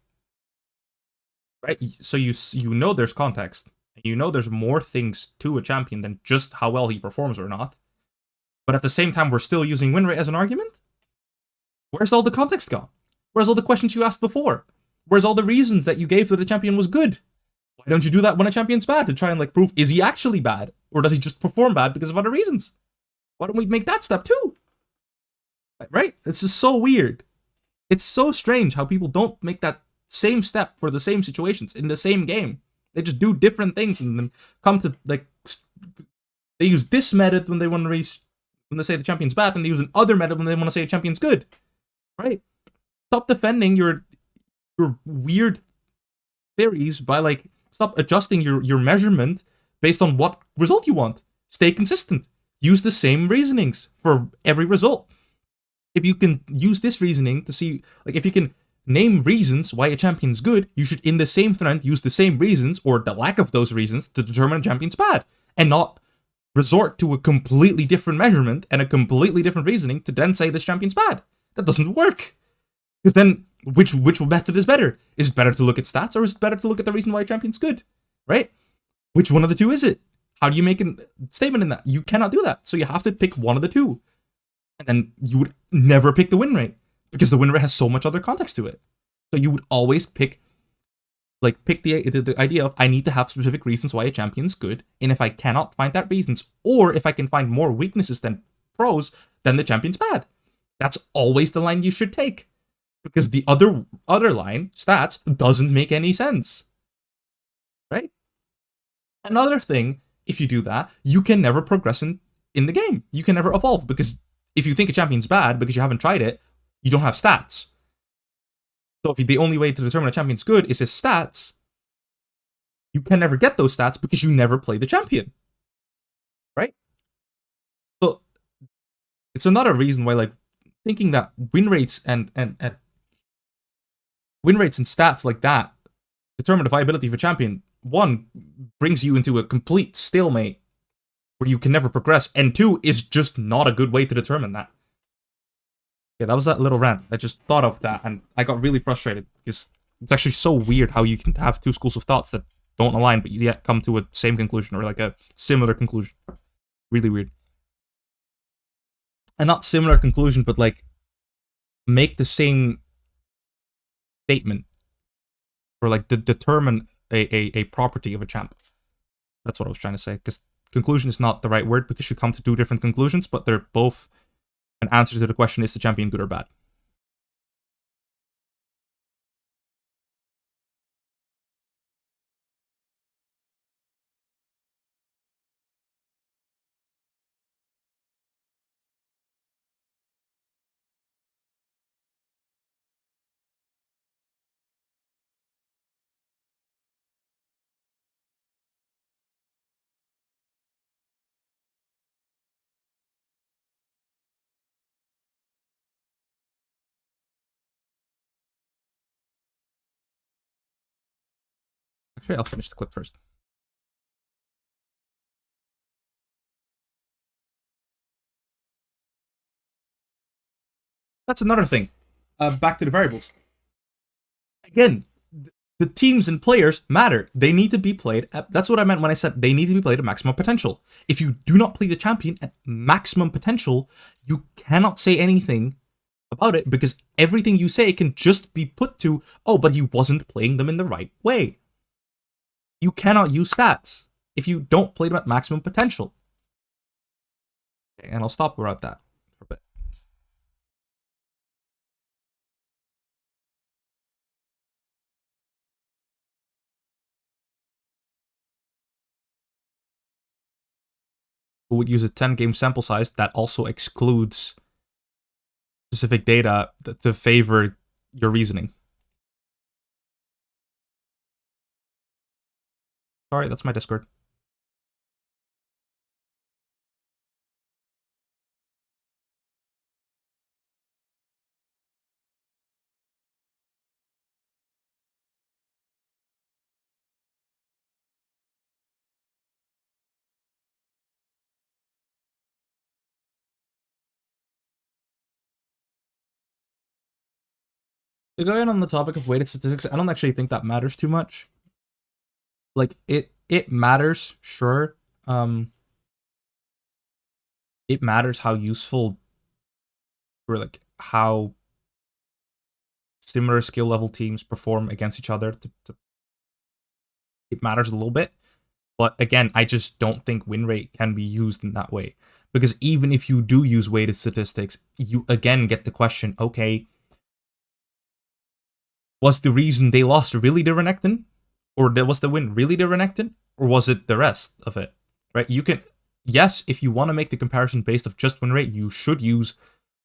Right? So you know there's context. You know there's more things to a champion than just how well he performs or not. But at the same time, we're still using win rate as an argument? Where's all the context gone? Where's all the questions you asked before? Where's all the reasons that you gave that the champion was good? Why don't you do that when a champion's bad to try and like prove, is he actually bad? Or does he just perform bad because of other reasons? Why don't we make that step too? Right? It's just so weird. It's so strange how people don't make that same step for the same situations in the same game. They just do different things and then come to like they use this method when they want to raise when they say the champion's bad, and they use another method when they want to say a champion's good. Right? Stop defending your weird theories by like stop adjusting your measurement based on what result you want. Stay consistent. Use the same reasonings for every result. If you can use this reasoning to see, like, if you can name reasons why a champion's good, you should, in the same thread, use the same reasons or the lack of those reasons to determine a champion's bad, and not resort to a completely different measurement and a completely different reasoning to then say this champion's bad. That doesn't work. Because then, which method is better? Is it better to look at stats, or is it better to look at the reason why a champion's good? Right? Which one of the two is it? How do you make a statement in that? You cannot do that. So you have to pick one of the two. And then you would never pick the win rate, because the win rate has so much other context to it. So you would always pick the idea of, I need to have specific reasons why a champion's good, and if I cannot find that reasons, or if I can find more weaknesses than pros, then the champion's bad. That's always the line you should take, because the other line, stats, doesn't make any sense. Right? Another thing, if you do that, you can never progress in the game. You can never evolve, because if you think a champion's bad because you haven't tried it, you don't have stats. So if the only way to determine a champion's good is his stats, you can never get those stats because you never play the champion. Right? So it's another reason why, like, thinking that win rates and win rates and stats like that determine the viability of a champion, one, brings you into a complete stalemate where you can never progress, and two, is just not a good way to determine that. Yeah, that was that little rant. I just thought of that, and I got really frustrated, because it's actually so weird how you can have two schools of thoughts that don't align, but yet come to a same conclusion, or like a similar conclusion. Really weird. And not similar conclusion, but like make the same statement, or like determine a property of a champ. That's what I was trying to say, because conclusion is not the right word, because you come to two different conclusions, but they're both an answer to the question, is the champion good or bad? Actually, I'll finish the clip first. That's another thing. Back to the variables. Again, the teams and players matter. They need to be played at, that's what I meant when I said they need to be played at maximum potential. If you do not play the champion at maximum potential, you cannot say anything about it, because everything you say can just be put to, oh, but he wasn't playing them in the right way. You cannot use stats if you don't play them at maximum potential. Okay, and I'll stop about that for a bit. Who would use a 10-game sample size that also excludes specific data to favor your reasoning? Sorry, that's my Discord. To go in on the topic of weighted statistics, I don't actually think that matters too much. Like, it matters, sure. It matters how useful, or like how similar skill level teams perform against each other, it matters a little bit. But again, I just don't think win rate can be used in that way. Because even if you do use weighted statistics, you again get the question, okay, was the reason they lost really the Renekton? Or was the win really the Renekton? Or was it the rest of it? Right? You can, yes, if you want to make the comparison based of just win rate, you should use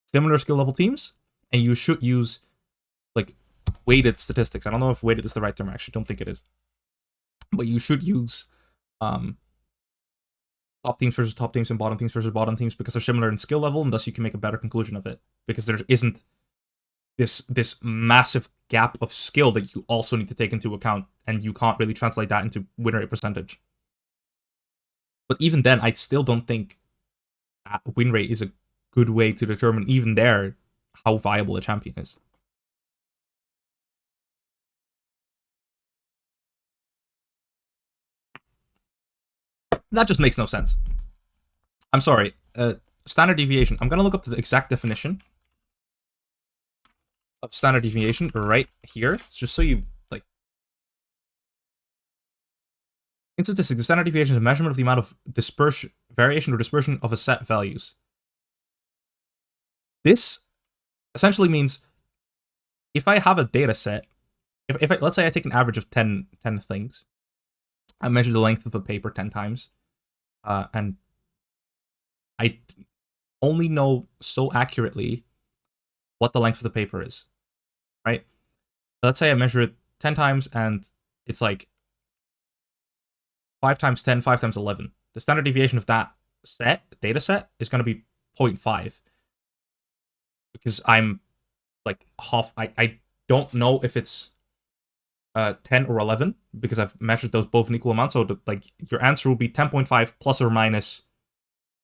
similar skill level teams, and you should use like weighted statistics. I don't know if weighted is the right term. I actually don't think it is. But you should use top teams versus top teams and bottom teams versus bottom teams because they're similar in skill level, and thus you can make a better conclusion of it. Because there isn't this massive gap of skill that you also need to take into account, and you can't really translate that into win rate percentage. But even then, I still don't think win rate is a good way to determine, even there, how viable a champion is. That just makes no sense. I'm sorry. Standard deviation. I'm gonna look up the exact definition of standard deviation right here, just so you like. In statistics, the standard deviation is a measurement of the amount of dispersion, variation, or dispersion of a set values. This essentially means if I have a data set, if let's say I take an average of 10 things, I measure the length of the paper 10 times, and I only know so accurately what the length of the paper is, right? Let's say I measure it 10 times and it's like 5 times 10, 5 times 11. The standard deviation of that data set is going to be 0.5. Because I'm like half, I don't know if it's 10 or 11 because I've measured those both in equal amounts. So like your answer will be 10.5 plus or minus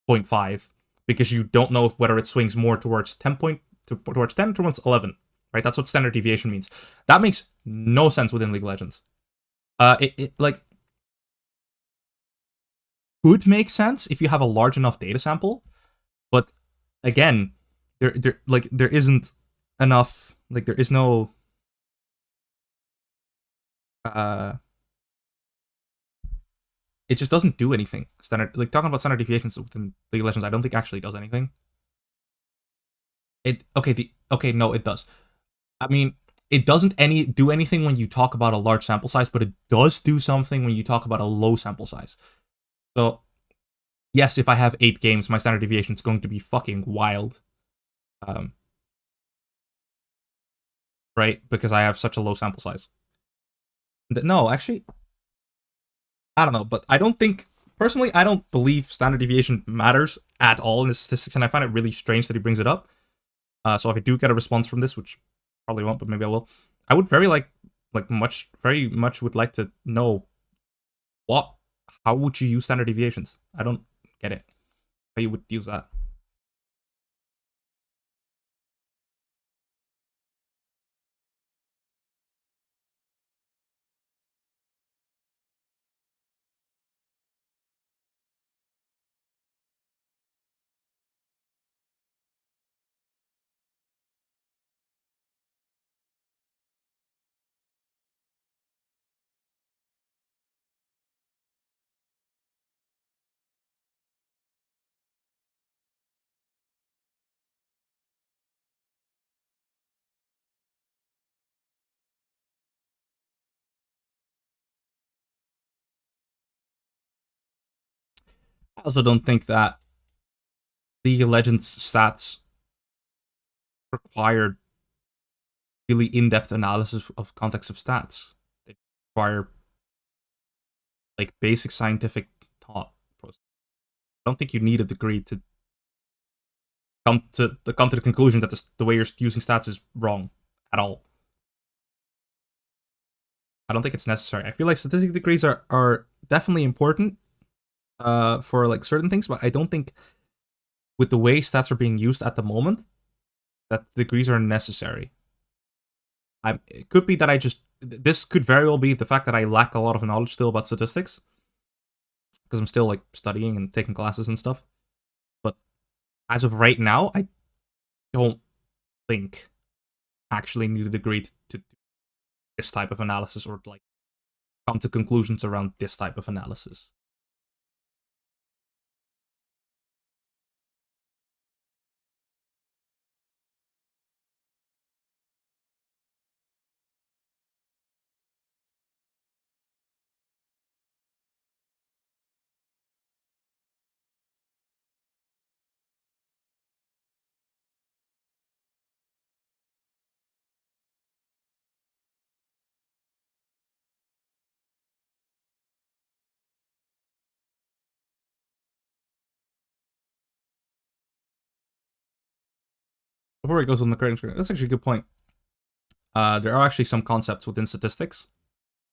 0.5 because you don't know whether it swings more towards 10 towards 10 towards 11, right? That's what standard deviation means. That makes no sense within League of Legends. It like could make sense if you have a large enough data sample, but again, there isn't enough, like there is no it just doesn't do anything. Standard, like talking about standard deviations within League of Legends, I don't think actually does anything. No, it does. I mean, it doesn't do anything when you talk about a large sample size, but it does do something when you talk about a low sample size. So, yes, if I have 8 games, my standard deviation is going to be fucking wild. Right? Because I have such a low sample size. No, actually, I don't know, but I don't think, personally, I don't believe standard deviation matters at all in the statistics, and I find it really strange that he brings it up. So if I do get a response from this, which probably won't, but maybe I will, I would very much would like to know how would you use standard deviations? I don't get it. How you would use that. I also don't think that League of Legends stats require really in-depth analysis of context of stats. They require like basic scientific thought process. I don't think you need a degree to come to the conclusion that the way you're using stats is wrong at all. I don't think it's necessary. I feel like statistic degrees are definitely important for like certain things, but I don't think with the way stats are being used at the moment that degrees are necessary. It could be that this could very well be the fact that I lack a lot of knowledge still about statistics because I'm still like studying and taking classes and stuff. But as of right now, I don't think actually need a degree to do this type of analysis or like come to conclusions around this type of analysis. Before it goes on the grading screen, that's actually a good point. There are actually some concepts within statistics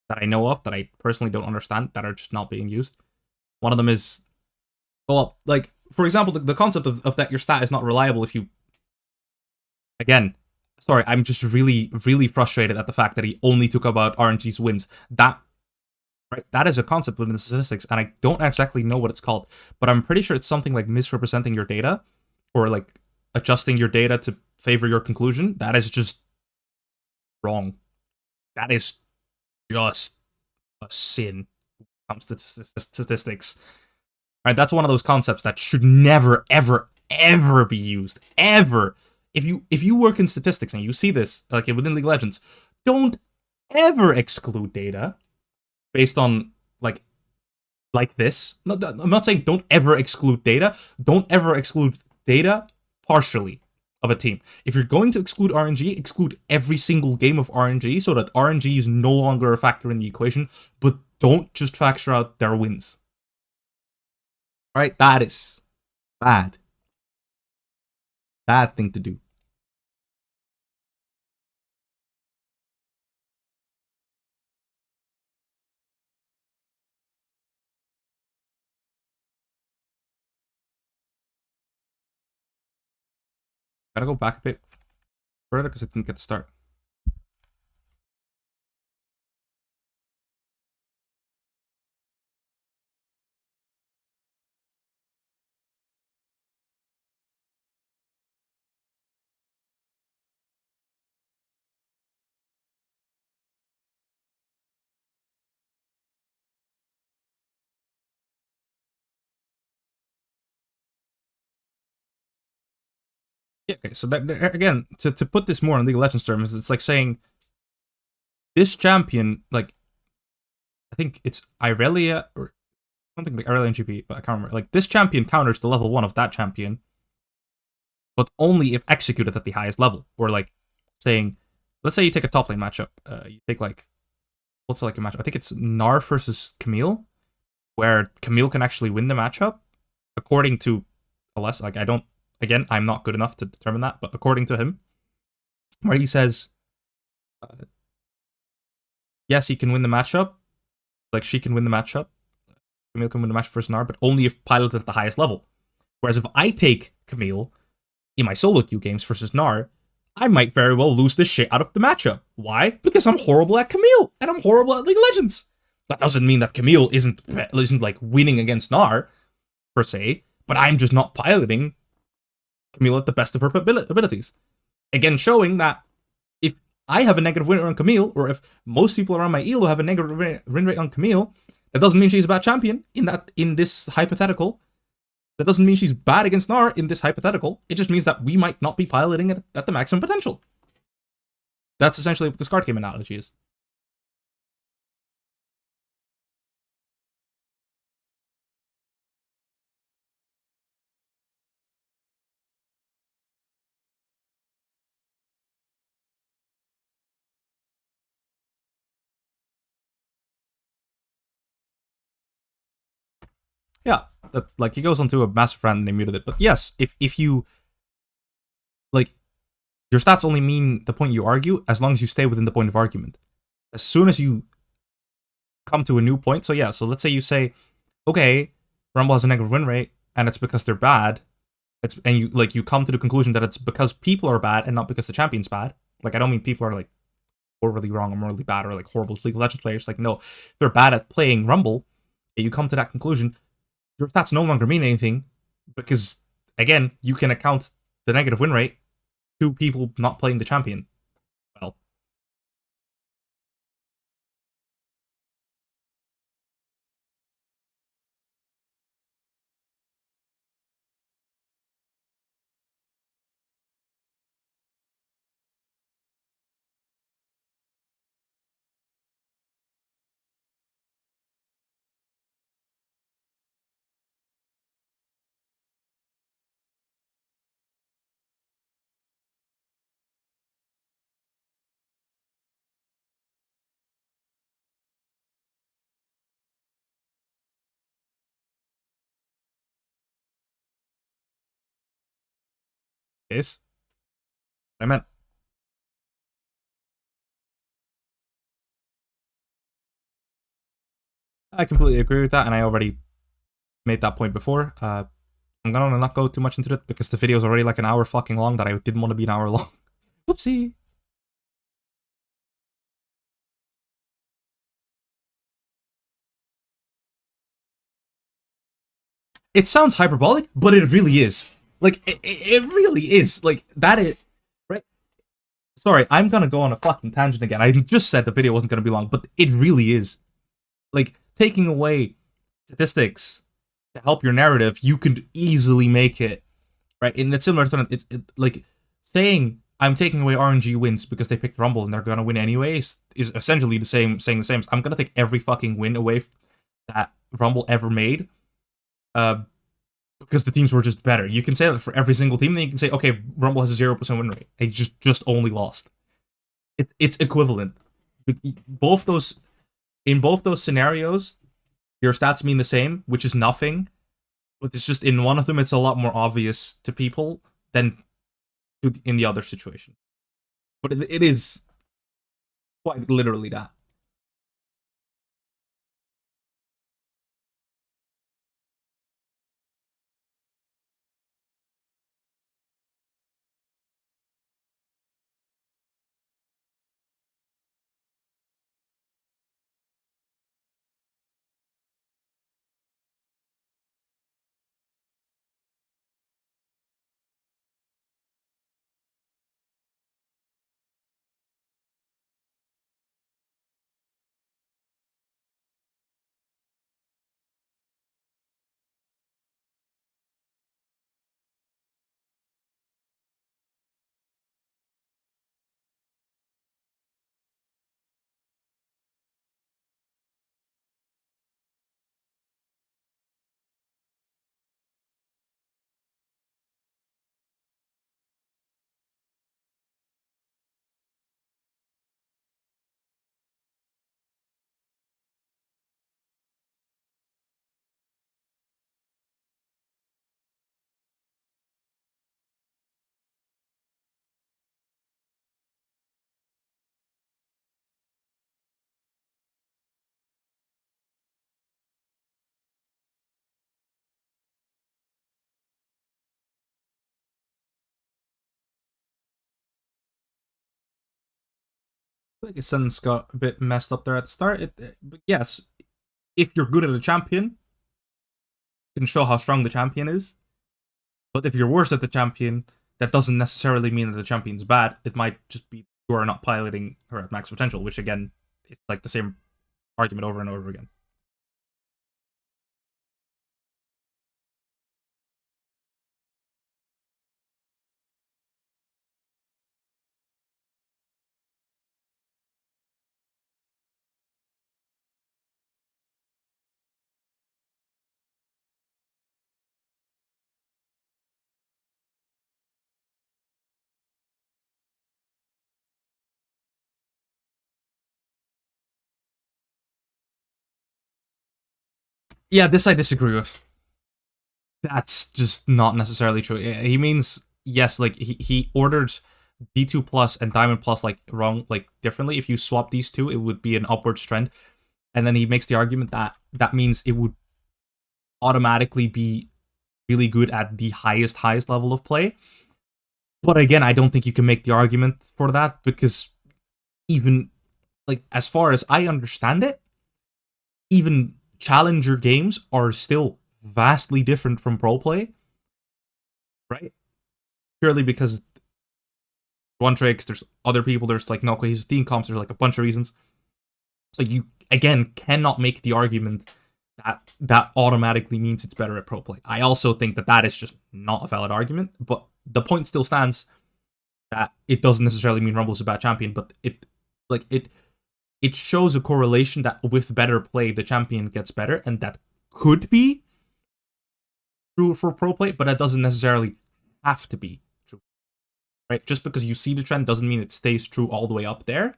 that I know of that I personally don't understand that are just not being used. One of them is, well, like, for example, the concept of that your stat is not reliable if you, again, sorry, I'm just really, really frustrated at the fact that he only took about RNG's wins. That is a concept within the statistics, and I don't exactly know what it's called, but I'm pretty sure it's something like misrepresenting your data, or like adjusting your data to favor your conclusion. That is just wrong. That is just a sin when it comes to statistics. Right, that's one of those concepts that should never, ever, ever be used. Ever. If you work in statistics and you see this, like within League of Legends, don't ever exclude data based on like this. No, I'm not saying don't ever exclude data. Don't ever exclude data partially of a team. If you're going to exclude RNG, exclude every single game of RNG so that RNG is no longer a factor in the equation, but don't just factor out their wins. Right? That is bad. Bad thing to do. Gotta go back a bit further because I didn't get to start. Yeah, okay, so that again, to put this more in League of Legends terms, it's like saying this champion, like I think it's Irelia or something like Irelia and GP, but I can't remember. Like this champion counters the level 1 of that champion, but only if executed at the highest level. Or like saying, let's say you take a top lane matchup. You take like what's like a matchup? I think it's Gnar versus Camille, where Camille can actually win the matchup, according to Aless. Like I don't. Again, I'm not good enough to determine that, but according to him, where he says, yes, he can win the matchup. Like, she can win the matchup. Camille can win the matchup versus Gnar, but only if piloted at the highest level. Whereas if I take Camille in my solo queue games versus Gnar, I might very well lose the shit out of the matchup. Why? Because I'm horrible at Camille, and I'm horrible at League of Legends. That doesn't mean that Camille isn't like winning against Gnar, per se, but I'm just not piloting Camille at the best of her abilities. Again, showing that if I have a negative win rate on Camille, or if most people around my elo have a negative win rate on Camille, that doesn't mean she's a bad champion in this hypothetical. That doesn't mean she's bad against Gnar in this hypothetical. It just means that we might not be piloting it at the maximum potential. That's essentially what this card game analogy is. Yeah, that, like, he goes on to a massive rant and they muted it. But yes, if you, like, your stats only mean the point you argue as long as you stay within the point of argument. As soon as you come to a new point, so yeah, so let's say you say, okay, Rumble has a negative win rate, and it's because they're bad. And you come to the conclusion that it's because people are bad and not because the champion's bad. Like, I don't mean people are, like, morally wrong or morally bad or, like, horrible League of Legends players. Like, no, they're bad at playing Rumble, and you come to that conclusion, your stats no longer mean anything because, again, you can account the negative win rate to people not playing the champion. Is what I meant. I completely agree with that, and I already made that point before. I'm gonna not go too much into it because the video is already like an hour fucking long that I didn't want to be an hour long. Whoopsie. It sounds hyperbolic, but it really is. Like, it really is. Like, that is. Right? Sorry, I'm gonna go on a fucking tangent again. I just said the video wasn't gonna be long, but it really is. Like, taking away statistics to help your narrative, you could easily make it, right? And it's similar to like saying I'm taking away RNG wins because they picked Rumble and they're gonna win anyways is essentially the same, saying the same. I'm gonna take every fucking win away that Rumble ever made, because the teams were just better. You can say that for every single team, then you can say, okay, Rumble has a 0% win rate. They just only lost. It's equivalent. Both those In both those scenarios, your stats mean the same, which is nothing. But it's just in one of them, it's a lot more obvious to people than in the other situation. But it is quite literally that. Like his sentence got a bit messed up there at the start. But yes, if you're good at a champion, you can show how strong the champion is. But if you're worse at the champion, that doesn't necessarily mean that the champion's bad. It might just be you are not piloting her at max potential, which again is like the same argument over and over again. Yeah, this I disagree with. That's just not necessarily true. He means yes, like he ordered D2 plus and Diamond plus like wrong, like differently. If you swap these two, it would be an upwards trend. And then he makes the argument that that means it would automatically be really good at the highest level of play. But again, I don't think you can make the argument for that because even like as far as I understand it, even challenger games are still vastly different from pro play, right? Purely because one tricks, there's other people, there's like no cohesive team comps, there's like a bunch of reasons. So you again cannot make the argument that that automatically means it's better at pro play. I also think that that is just not a valid argument, but the point still stands that it doesn't necessarily mean Rumble's a bad champion, but it shows a correlation that with better play the champion gets better, and that could be true for pro play, but that doesn't necessarily have to be true. Right? Just because you see the trend doesn't mean it stays true all the way up there,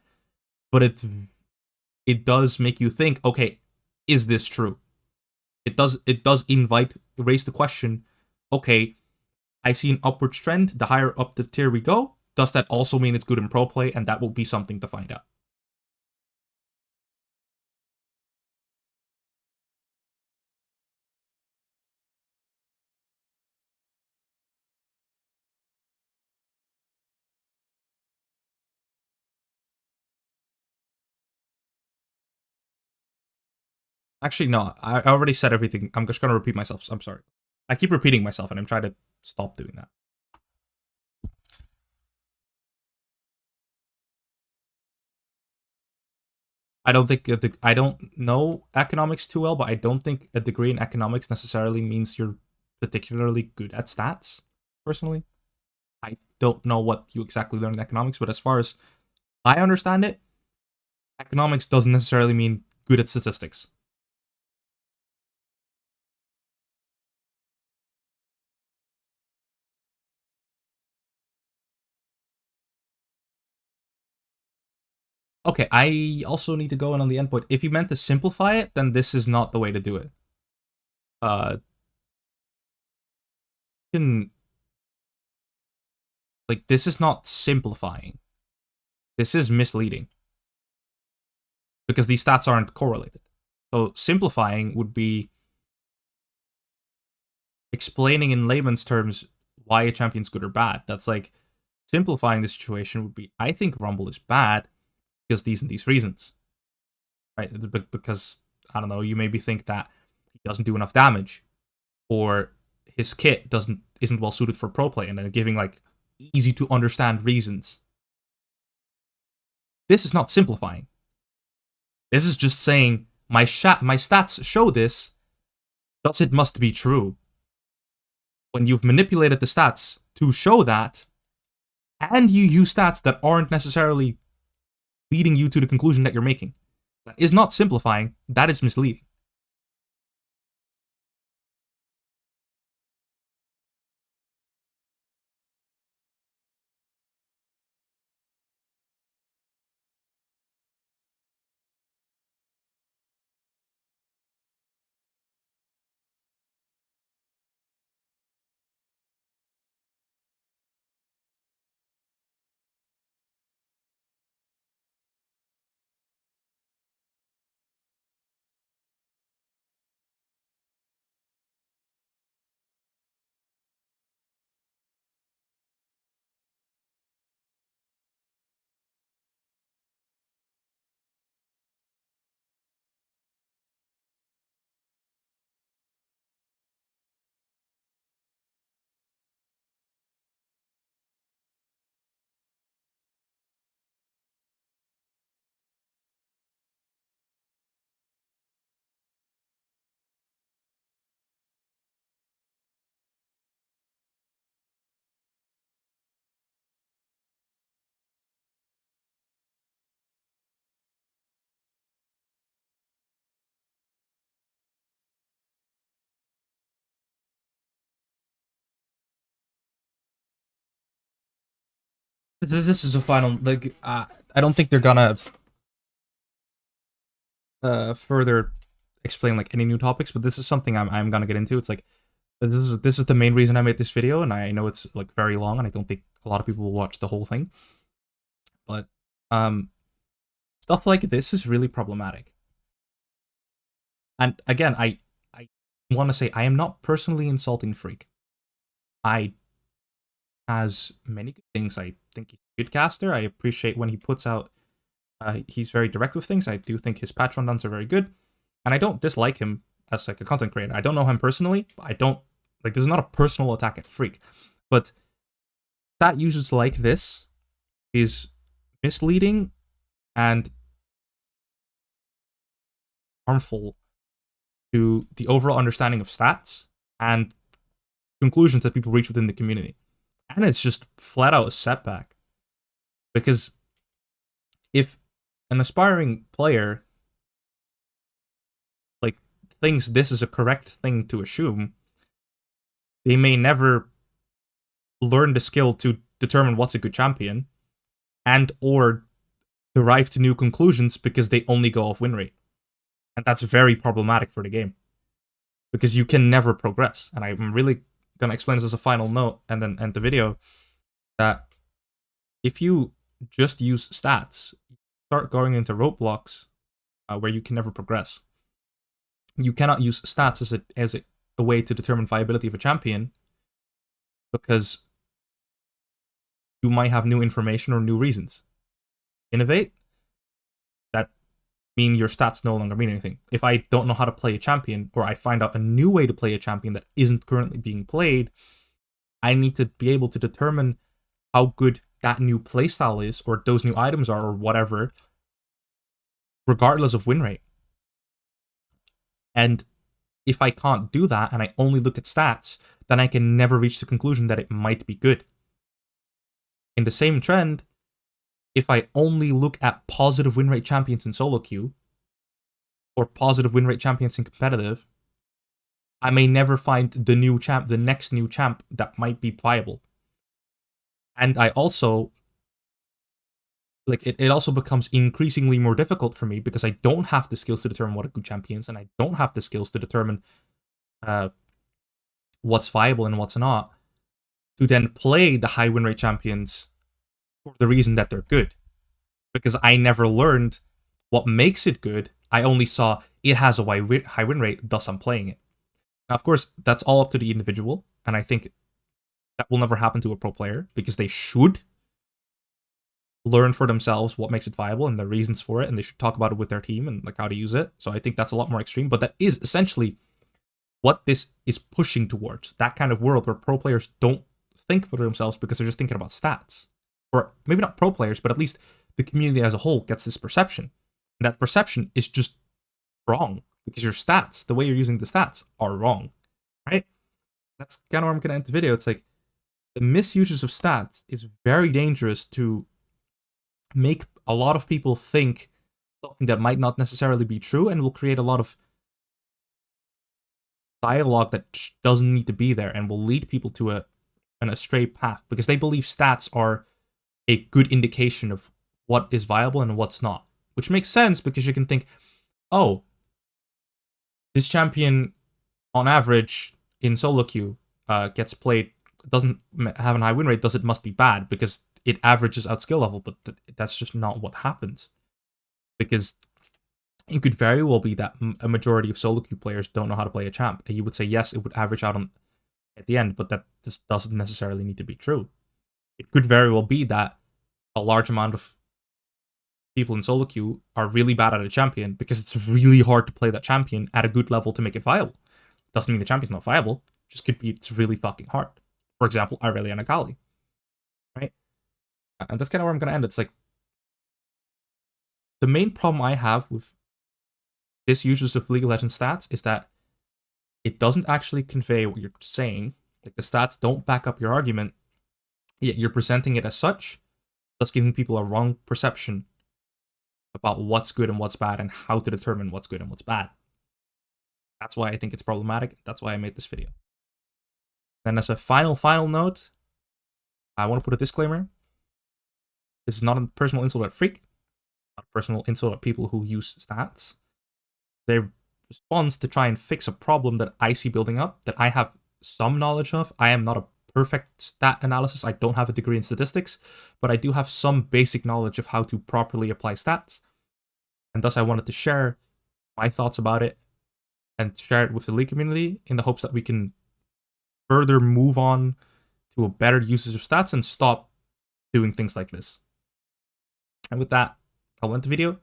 but it does make you think, okay, is this true? It does raise the question, okay, I see an upward trend. The higher up the tier we go, does that also mean it's good in pro play? And that will be something to find out. Actually, no, I already said everything. I'm just gonna repeat myself. I'm sorry. I keep repeating myself, and I'm trying to stop doing that. I don't think I don't know economics too well, but I don't think a degree in economics necessarily means you're particularly good at stats. Personally, I don't know what you exactly learn in economics, but as far as I understand it, economics doesn't necessarily mean good at statistics. Okay, I also need to go in on the endpoint. If you meant to simplify it, then this is not the way to do it. Uh, can like this is not simplifying. This is misleading because these stats aren't correlated. So simplifying would be explaining in layman's terms why a champion's good or bad. That's like simplifying the situation would be I think Rumble is bad because these and these reasons. Right? Because I don't know, you maybe think that he doesn't do enough damage or his kit isn't well suited for pro play, and then giving like easy to understand reasons. This is not simplifying. This is just saying my stats show this, thus it must be true. When you've manipulated the stats to show that, and you use stats that aren't necessarily leading you to the conclusion that you're making, that is not simplifying, that is misleading. This is a final like I don't think they're gonna further explain like any new topics, but this is something I'm gonna get into. It's like this is the main reason I made this video, and I know it's like very long, and I don't think a lot of people will watch the whole thing. But um, stuff like this is really problematic. And again, I want to say I am not personally insulting Freak. I has many good things. I think he's a good caster. I appreciate when he puts out. He's very direct with things. I do think his patch rundowns are very good, and I don't dislike him as like a content creator. I don't know him personally. I don't like. This is not a personal attack at Freak, but that users like this is misleading and harmful to the overall understanding of stats and conclusions that people reach within the community. And it's just flat out a setback. Because if an aspiring player like thinks this is a correct thing to assume, they may never learn the skill to determine what's a good champion and or derive to new conclusions because they only go off win rate. And that's very problematic for the game. Because you can never progress. And I'm really gonna explain this as a final note and then end the video, that if you just use stats, you start going into roadblocks where you can never progress. You cannot use stats as a way to determine viability of a champion, because you might have new information or new reasons. Innovate, that mean your stats no longer mean anything. If I don't know how to play a champion, or I find out a new way to play a champion that isn't currently being played, I need to be able to determine how good that new playstyle is, or those new items are, or whatever, regardless of win rate. And if I can't do that, and I only look at stats, then I can never reach the conclusion that it might be good. In the same trend, if I only look at positive win rate champions in solo queue, or positive win rate champions in competitive, I may never find the next new champ that might be viable. And I also, it also becomes increasingly more difficult for me, because I don't have the skills to determine what a good champion is, and I don't have the skills to determine what's viable and what's not, to then play the high win rate champions for the reason that they're good. Because I never learned what makes it good. I only saw it has a high win rate, thus I'm playing it. Now, of course, that's all up to the individual, and I think that will never happen to a pro player, because they should learn for themselves what makes it viable and the reasons for it, and they should talk about it with their team and like how to use it. So I think that's a lot more extreme, but that is essentially what this is pushing towards. That kind of world where pro players don't think for themselves because they're just thinking about stats. Or maybe not pro players, but at least the community as a whole gets this perception. And that perception is just wrong, because your stats, the way you're using the stats, are wrong, right? That's kind of where I'm going to end the video. It's like, the misuse of stats is very dangerous to make a lot of people think something that might not necessarily be true, and will create a lot of dialogue that doesn't need to be there, and will lead people to an astray path, because they believe stats are a good indication of what is viable and what's not. Which makes sense, because you can think, oh, this champion on average in solo queue gets played, doesn't have a high win rate, thus it must be bad because it averages out skill level. But that's just not what happens, because it could very well be that a majority of solo queue players don't know how to play a champ, and you would say yes, it would average out at the end, but that just doesn't necessarily need to be true. It could very well be that a large amount of people in solo queue are really bad at a champion because it's really hard to play that champion at a good level to make it viable. Doesn't mean the champion's not viable, just could be it's really fucking hard. For example, Irelia and Akali, right? And that's kind of where I'm going to end. It's like, the main problem I have with this usage of League of Legends stats is that it doesn't actually convey what you're saying. Like, the stats don't back up your argument, yet you're presenting it as such, thus giving people a wrong perception about what's good and what's bad, and how to determine what's good and what's bad. That's why I think it's problematic. That's why I made this video. Then as a final note, I want to put a disclaimer. This is not a personal insult at Freak, not a personal insult at people who use stats. Their response to try and fix a problem that I see building up, that I have some knowledge of. I am not a perfect stat analysis. I don't have a degree in statistics, but I do have some basic knowledge of how to properly apply stats. And thus I wanted to share my thoughts about it and share it with the League community in the hopes that we can further move on to a better usage of stats and stop doing things like this. And with that, I'll end the video,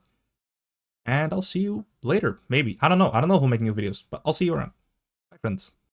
and I'll see you later, maybe. I don't know if I'll make new videos, but I'll see you around. Bye, friends.